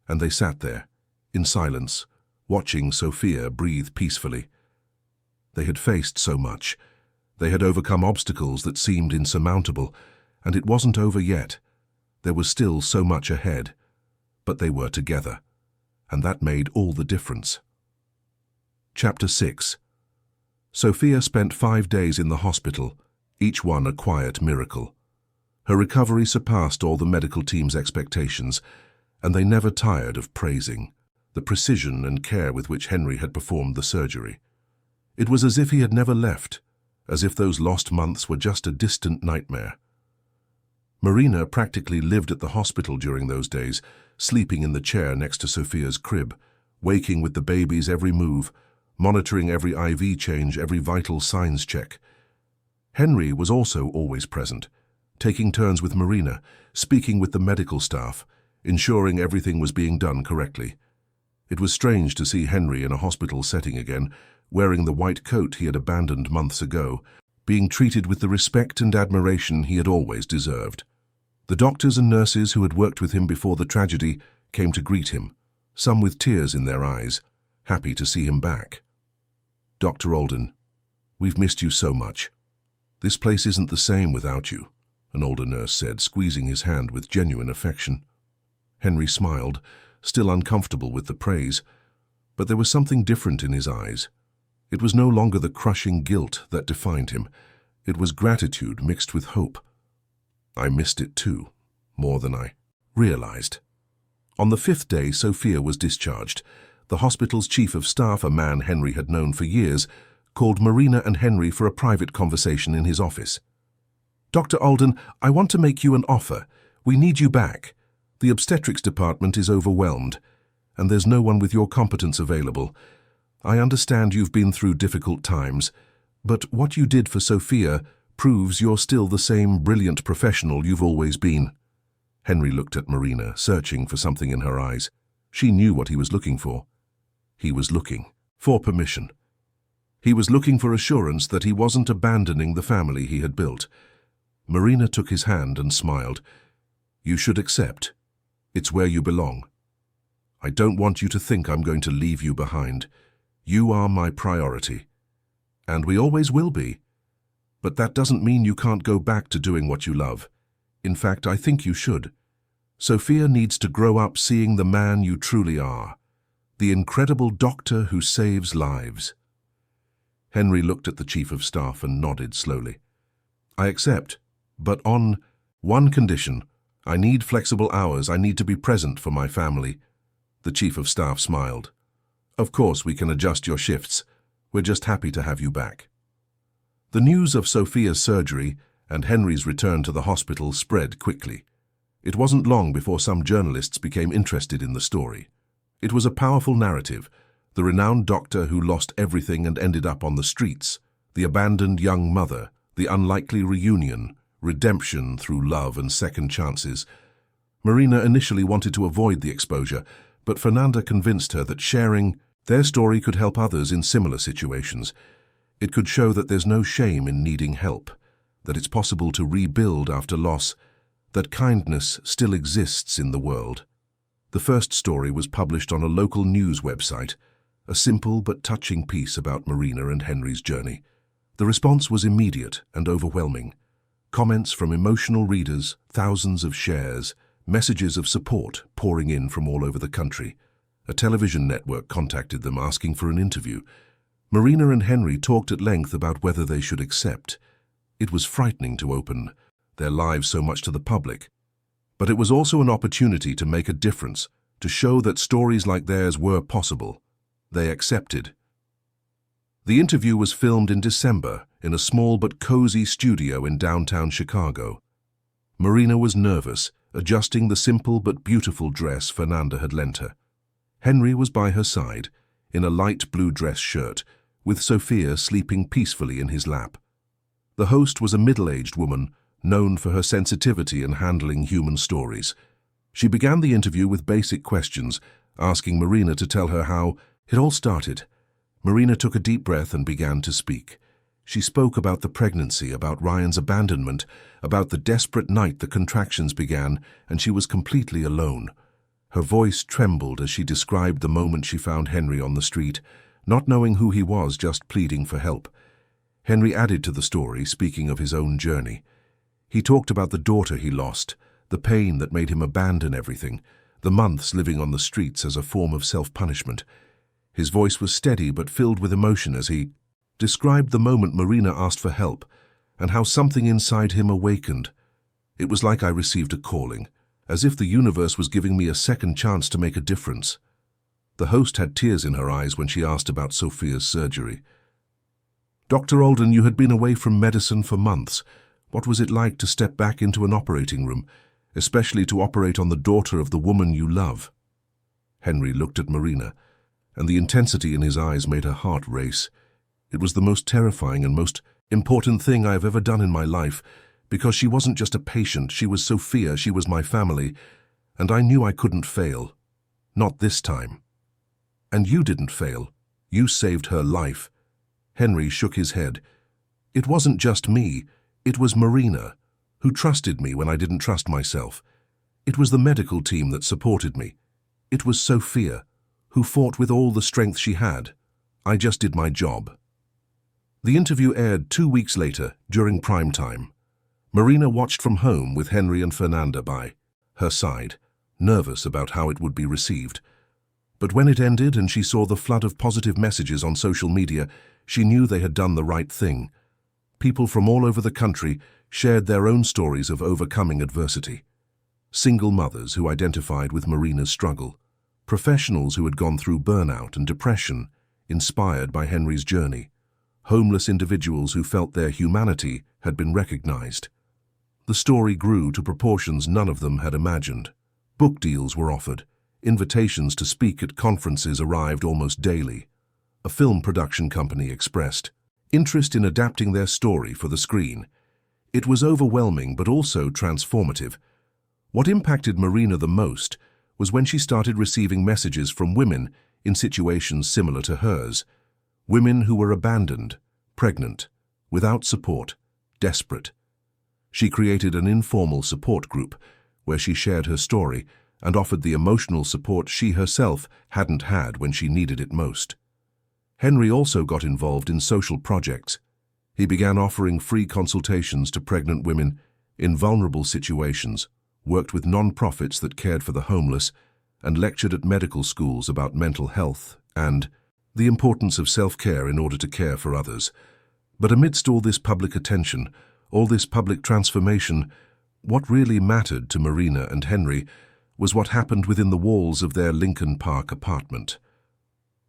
and they sat there, in silence, watching Sophia breathe peacefully. They had faced so much. They had overcome obstacles that seemed insurmountable, and it wasn't over yet. There was still so much ahead, but they were together, and that made all the difference. Chapter 6. Sophia spent 5 days in the hospital, each one a quiet miracle. Her recovery surpassed all the medical team's expectations, and they never tired of praising the precision and care with which Henry had performed the surgery. It was as if he had never left, as if those lost months were just a distant nightmare. Marina practically lived at the hospital during those days, sleeping in the chair next to Sophia's crib, waking with the baby's every move, monitoring every IV change, every vital signs check. Henry was also always present, taking turns with Marina, speaking with the medical staff, ensuring everything was being done correctly. It was strange to see Henry in a hospital setting again, wearing the white coat he had abandoned months ago, being treated with the respect and admiration he had always deserved. The doctors and nurses who had worked with him before the tragedy came to greet him, some with tears in their eyes, happy to see him back. "Dr. Alden, we've missed you so much. This place isn't the same without you," an older nurse said, squeezing his hand with genuine affection. Henry smiled, still uncomfortable with the praise. But there was something different in his eyes. It was no longer the crushing guilt that defined him. It was gratitude mixed with hope. I missed it too, more than I realized. On the 5th day, Sophia was discharged. The hospital's chief of staff, a man Henry had known for years, called Marina and Henry for a private conversation in his office. "Dr. Alden, I want to make you an offer. We need you back. The obstetrics department is overwhelmed, and there's no one with your competence available. I understand you've been through difficult times, but what you did for Sophia proves you're still the same brilliant professional you've always been." Henry looked at Marina, searching for something in her eyes. She knew what he was looking for. He was looking for permission. He was looking for assurance that he wasn't abandoning the family he had built. Marina took his hand and smiled. "You should accept. It's where you belong. I don't want you to think I'm going to leave you behind. You are my priority. And we always will be. But that doesn't mean you can't go back to doing what you love. In fact, I think you should. Sophia needs to grow up seeing the man you truly are, the incredible doctor who saves lives." Henry looked at the chief of staff and nodded slowly. "I accept, but on one condition. I need flexible hours. I need to be present for my family." The chief of staff smiled. "Of course, we can adjust your shifts. We're just happy to have you back." The news of Sophia's surgery and Henry's return to the hospital spread quickly. It wasn't long before some journalists became interested in the story. It was a powerful narrative, the renowned doctor who lost everything and ended up on the streets, the abandoned young mother, the unlikely reunion, redemption through love and second chances. Marina initially wanted to avoid the exposure, but Fernanda convinced her that sharing their story could help others in similar situations. It could show that there's no shame in needing help, that it's possible to rebuild after loss, that kindness still exists in the world. The first story was published on a local news website, a simple but touching piece about Marina and Henry's journey. The response was immediate and overwhelming. Comments from emotional readers, thousands of shares, messages of support pouring in from all over the country. A television network contacted them asking for an interview. Marina and Henry talked at length about whether they should accept. It was frightening to open their lives so much to the public. But it was also an opportunity to make a difference, to show that stories like theirs were possible. They accepted. The interview was filmed in December in a small but cozy studio in downtown Chicago. Marina was nervous, adjusting the simple but beautiful dress Fernanda had lent her. Henry was by her side, in a light blue dress shirt, with Sophia sleeping peacefully in his lap. The host was a middle-aged woman, known for her sensitivity in handling human stories. She began the interview with basic questions, asking Marina to tell her how it all started. Marina took a deep breath and began to speak. She spoke about the pregnancy, about Ryan's abandonment, about the desperate night the contractions began, and she was completely alone. Her voice trembled as she described the moment she found Henry on the street, not knowing who he was, just pleading for help. Henry added to the story, speaking of his own journey. He talked about the daughter he lost, the pain that made him abandon everything, the months living on the streets as a form of self-punishment. His voice was steady but filled with emotion as he described the moment Marina asked for help and how something inside him awakened. It was like I received a calling, as if the universe was giving me a second chance to make a difference. The host had tears in her eyes when she asked about Sophia's surgery. "Dr. Alden, you had been away from medicine for months. What was it like to step back into an operating room, especially to operate on the daughter of the woman you love?" Henry looked at Marina, and the intensity in his eyes made her heart race. It was the most terrifying and most important thing I have ever done in my life, because she wasn't just a patient, she was Sophia, she was my family, and I knew I couldn't fail. Not this time. And you didn't fail. You saved her life. Henry shook his head. It wasn't just me. It was Marina, who trusted me when I didn't trust myself. It was the medical team that supported me. It was Sophia, who fought with all the strength she had. I just did my job. The interview aired 2 weeks later, during prime time. Marina watched from home with Henry and Fernanda by her side, nervous about how it would be received. But when it ended and she saw the flood of positive messages on social media, she knew they had done the right thing. People from all over the country shared their own stories of overcoming adversity. Single mothers who identified with Marina's struggle, professionals who had gone through burnout and depression, inspired by Henry's journey, homeless individuals who felt their humanity had been recognized. The story grew to proportions none of them had imagined. Book deals were offered. Invitations to speak at conferences arrived almost daily. A film production company expressed interest in adapting their story for the screen. It was overwhelming but also transformative. What impacted Marina the most was when she started receiving messages from women in situations similar to hers. Women who were abandoned, pregnant, without support, desperate. She created an informal support group where she shared her story and offered the emotional support she herself hadn't had when she needed it most. Henry also got involved in social projects. He began offering free consultations to pregnant women in vulnerable situations, worked with non-profits that cared for the homeless, and lectured at medical schools about mental health and the importance of self-care in order to care for others. But amidst all this public attention, all this public transformation, what really mattered to Marina and Henry was what happened within the walls of their Lincoln Park apartment.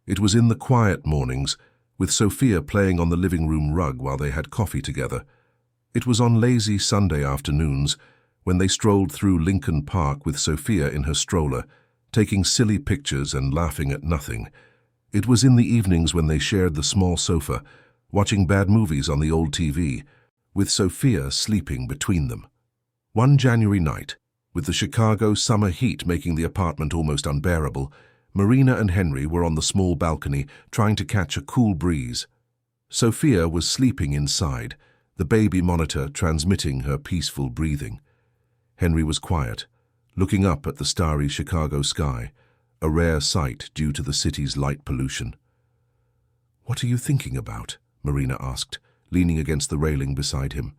It was in the quiet mornings, with Sophia playing on the living room rug while they had coffee together. It was on lazy Sunday afternoons, when they strolled through Lincoln Park with Sophia in her stroller, taking silly pictures and laughing at nothing. It was in the evenings when they shared the small sofa, watching bad movies on the old TV, with Sophia sleeping between them. One January night, with the Chicago summer heat making the apartment almost unbearable, Marina and Henry were on the small balcony trying to catch a cool breeze. Sophia was sleeping inside, the baby monitor transmitting her peaceful breathing. Henry was quiet, looking up at the starry Chicago sky, a rare sight due to the city's light pollution. "What are you thinking about?" Marina asked, leaning against the railing beside him.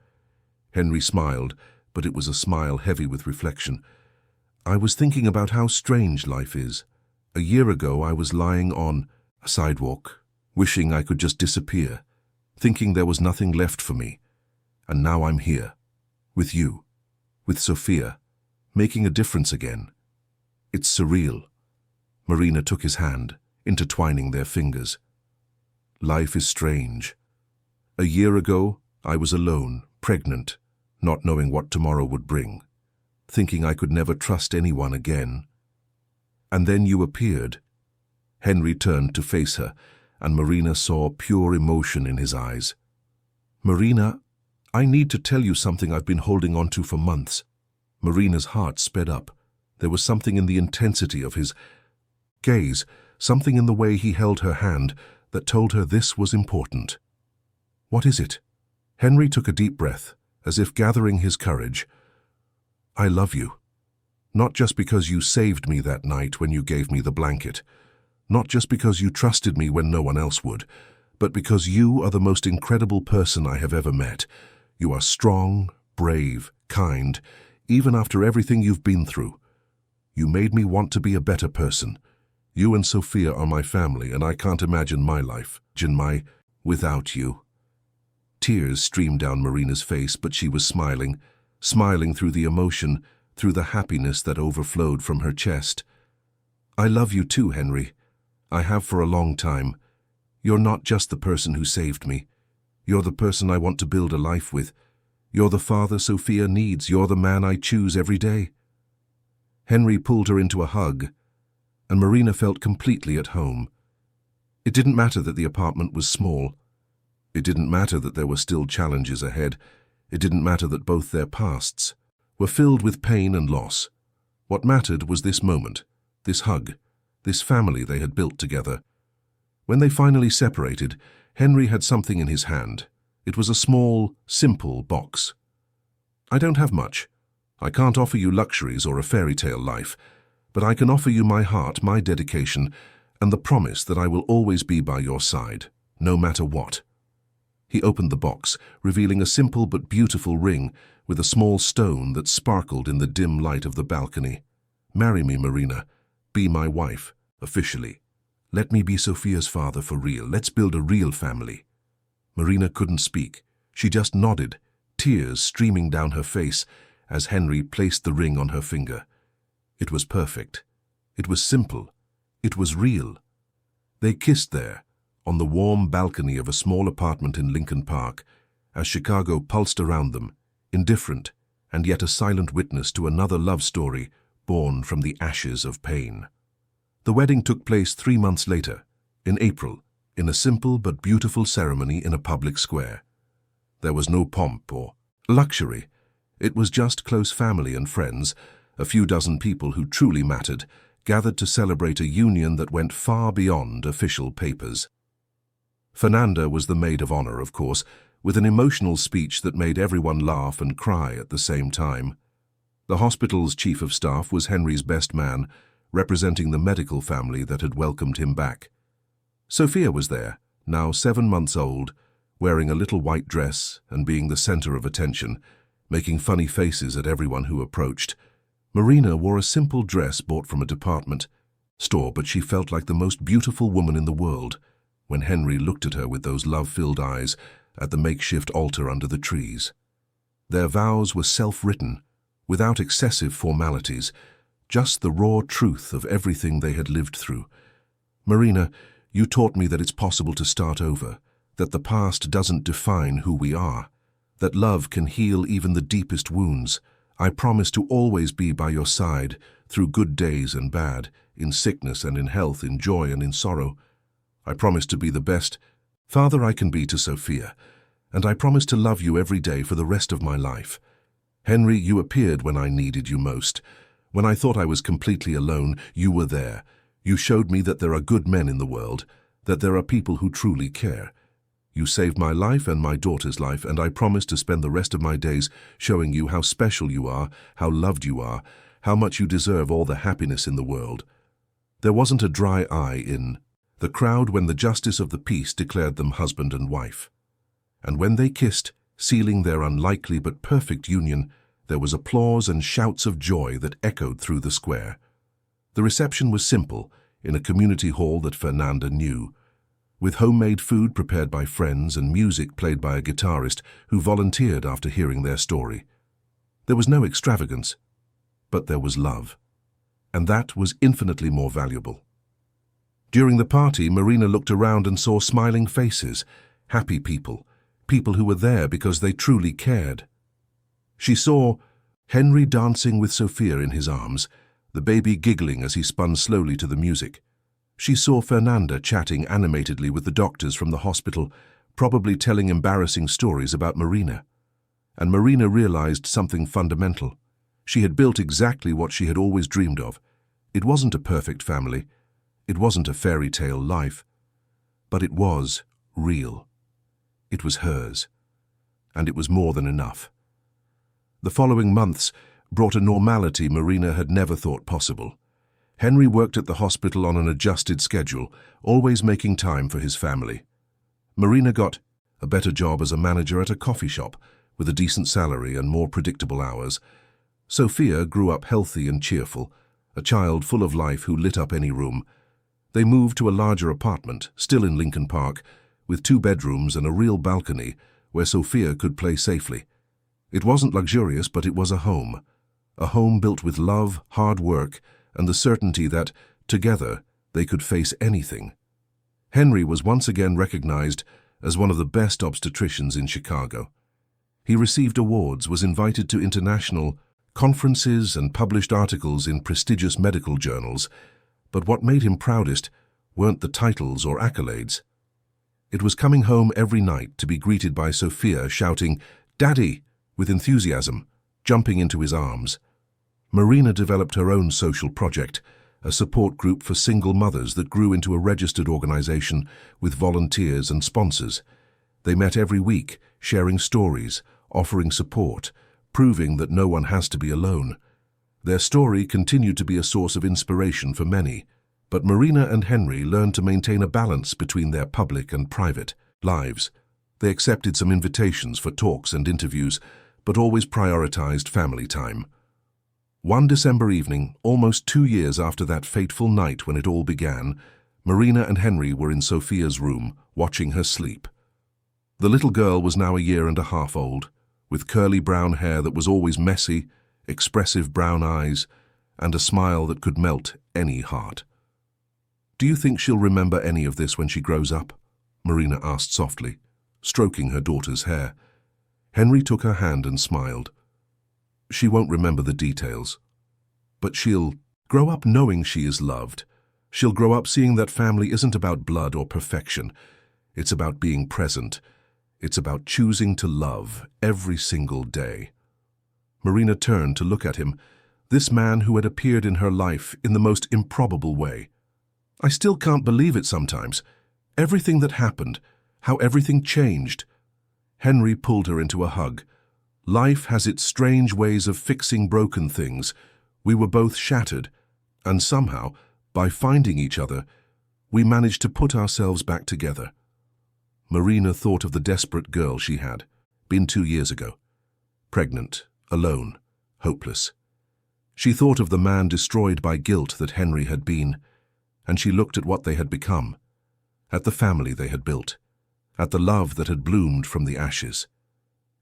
Henry smiled, but it was a smile heavy with reflection. "I was thinking about how strange life is. A year ago I was lying on a sidewalk, wishing I could just disappear, thinking there was nothing left for me. And now I'm here, with you, with Sophia, making a difference again. It's surreal." Marina took his hand, intertwining their fingers. "Life is strange. A year ago, I was alone, pregnant, not knowing what tomorrow would bring, thinking I could never trust anyone again. And then you appeared." Henry turned to face her, and Marina saw pure emotion in his eyes. "Marina, I need to tell you something I've been holding on to for months." Marina's heart sped up. There was something in the intensity of his gaze, something in the way he held her hand that told her this was important. "What is it?" Henry took a deep breath, as if gathering his courage. "I love you. Not just because you saved me that night when you gave me the blanket, not just because you trusted me when no one else would, but because you are the most incredible person I have ever met. You are strong, brave, kind, even after everything you've been through. You made me want to be a better person. You and Sophia are my family, and I can't imagine my life, without you." Tears streamed down Marina's face, but she was smiling through the emotion, through the happiness that overflowed from her chest. "I love you too, Henry. I have for a long time. You're not just the person who saved me. You're the person I want to build a life with. You're the father Sophia needs. You're the man I choose every day." Henry pulled her into a hug, and Marina felt completely at home. It didn't matter that the apartment was small. It didn't matter that there were still challenges ahead. It didn't matter that both their pasts were filled with pain and loss. What mattered was this moment, this hug, this family they had built together. When they finally separated, Henry had something in his hand. It was a small, simple box. "I don't have much. I can't offer you luxuries or a fairy tale life, but I can offer you my heart, my dedication, and the promise that I will always be by your side, no matter what." He opened the box, revealing a simple but beautiful ring with a small stone that sparkled in the dim light of the balcony. Marry me, Marina. Be my wife, officially. Let me be Sophia's father for real. Let's build a real family." Marina couldn't speak. She just nodded, tears streaming down her face as Henry placed the ring on her finger. It was perfect. It was simple. It was real. They kissed there, on the warm balcony of a small apartment in Lincoln Park, as Chicago pulsed around them, indifferent and yet a silent witness to another love story born from the ashes of pain. The wedding took place 3 months later, in April, in a simple but beautiful ceremony in a public square. There was no pomp or luxury. It was just close family and friends, a few dozen people who truly mattered, gathered to celebrate a union that went far beyond official papers. Fernanda was the maid of honor, of course, with an emotional speech that made everyone laugh and cry at the same time. The hospital's chief of staff was Henry's best man, representing the medical family that had welcomed him back. Sophia was there, now 7 months old, wearing a little white dress and being the center of attention, making funny faces at everyone who approached. Marina wore a simple dress bought from a department store, but she felt like the most beautiful woman in the world when Henry looked at her with those love-filled eyes at the makeshift altar under the trees. Their vows were self-written, without excessive formalities, just the raw truth of everything they had lived through. "Marina, you taught me that it's possible to start over, that the past doesn't define who we are, that love can heal even the deepest wounds. I promise to always be by your side, through good days and bad, in sickness and in health, in joy and in sorrow. I promise to be the best father I can be to Sophia, and I promise to love you every day for the rest of my life. Henry, you appeared when I needed you most. When I thought I was completely alone, you were there. You showed me that there are good men in the world, that there are people who truly care. You saved my life and my daughter's life, and I promise to spend the rest of my days showing you how special you are, how loved you are, how much you deserve all the happiness in the world." There wasn't a dry eye in the crowd when the justice of the peace declared them husband and wife. And when they kissed, sealing their unlikely but perfect union, there was applause and shouts of joy that echoed through the square. The reception was simple, in a community hall that Fernanda knew, with homemade food prepared by friends and music played by a guitarist who volunteered after hearing their story. There was no extravagance, but there was love, and that was infinitely more valuable. During the party, Marina looked around and saw smiling faces, happy people, people who were there because they truly cared. She saw Henry dancing with Sophia in his arms, the baby giggling as he spun slowly to the music. She saw Fernanda chatting animatedly with the doctors from the hospital, probably telling embarrassing stories about Marina. And Marina realized something fundamental. She had built exactly what she had always dreamed of. It wasn't a perfect family. It wasn't a fairy tale life. But it was real. It was hers. And it was more than enough. The following months brought a normality Marina had never thought possible. Henry worked at the hospital on an adjusted schedule, always making time for his family. Marina got a better job as a manager at a coffee shop, with a decent salary and more predictable hours. Sophia grew up healthy and cheerful, a child full of life who lit up any room. They moved to a larger apartment, still in Lincoln Park, with 2 bedrooms and a real balcony where Sophia could play safely. It wasn't luxurious, but it was a home built with love, hard work, and the certainty that, together, they could face anything. Henry was once again recognized as one of the best obstetricians in Chicago. He received awards, was invited to international conferences, and published articles in prestigious medical journals, but what made him proudest weren't the titles or accolades. It was coming home every night to be greeted by Sophia shouting, "Daddy!" with enthusiasm, jumping into his arms. Marina developed her own social project, a support group for single mothers that grew into a registered organization with volunteers and sponsors. They met every week, sharing stories, offering support, proving that no one has to be alone. Their story continued to be a source of inspiration for many, but Marina and Henry learned to maintain a balance between their public and private lives. They accepted some invitations for talks and interviews, but always prioritized family time. One December evening, almost 2 years after that fateful night when it all began, Marina and Henry were in Sophia's room, watching her sleep. The little girl was now 1.5 years old, with curly brown hair that was always messy, expressive brown eyes, and a smile that could melt any heart. "Do you think she'll remember any of this when she grows up?" Marina asked softly, stroking her daughter's hair. Henry took her hand and smiled. "She won't remember the details. But she'll grow up knowing she is loved. She'll grow up seeing that family isn't about blood or perfection. It's about being present. It's about choosing to love every single day." Marina turned to look at him, this man who had appeared in her life in the most improbable way. "I still can't believe it sometimes. Everything that happened, how everything changed." Henry pulled her into a hug. "Life has its strange ways of fixing broken things. We were both shattered, and somehow, by finding each other, we managed to put ourselves back together." Marina thought of the desperate girl she had been 2 years ago. Pregnant, alone, hopeless. She thought of the man destroyed by guilt that Henry had been, and she looked at what they had become, at the family they had built, at the love that had bloomed from the ashes.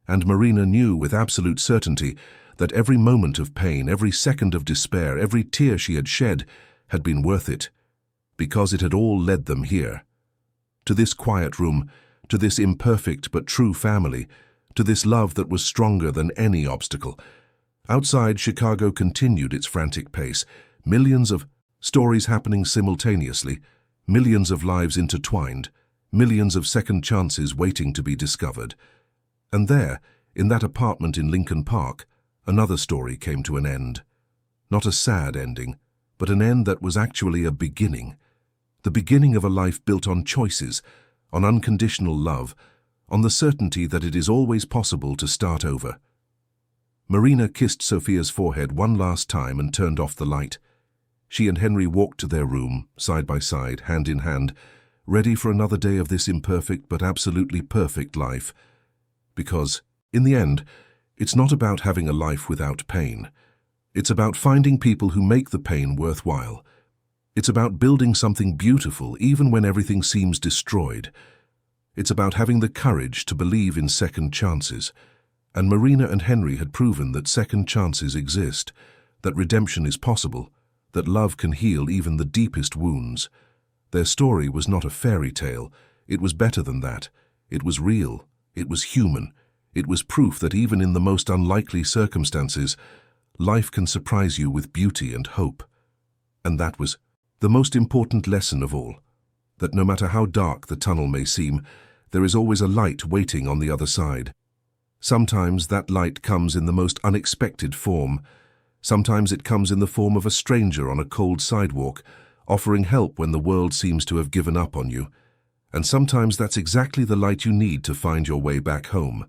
And Marina knew with absolute certainty that every moment of pain, every second of despair, every tear she had shed had been worth it, because it had all led them here. To this quiet room, to this imperfect but true family, to this love that was stronger than any obstacle. Outside, Chicago continued its frantic pace, millions of stories happening simultaneously, millions of lives intertwined, millions of second chances waiting to be discovered. And there, in that apartment in Lincoln Park, another story came to an end. Not a sad ending, but an end that was actually a beginning. The beginning of a life built on choices, on unconditional love, on the certainty that it is always possible to start over. Marina kissed Sophia's forehead one last time and turned off the light. She and Henry walked to their room, side by side, hand in hand, ready for another day of this imperfect but absolutely perfect life. Because, in the end, it's not about having a life without pain. It's about finding people who make the pain worthwhile. It's about building something beautiful even when everything seems destroyed. It's about having the courage to believe in second chances. And Marina and Henry had proven that second chances exist, that redemption is possible, that love can heal even the deepest wounds. Their story was not a fairy tale. It was better than that. It was real. It was human. It was proof that even in the most unlikely circumstances, life can surprise you with beauty and hope. And that was the most important lesson of all, that no matter how dark the tunnel may seem, there is always a light waiting on the other side. Sometimes that light comes in the most unexpected form. Sometimes it comes in the form of a stranger on a cold sidewalk, offering help when the world seems to have given up on you. And sometimes that's exactly the light you need to find your way back home.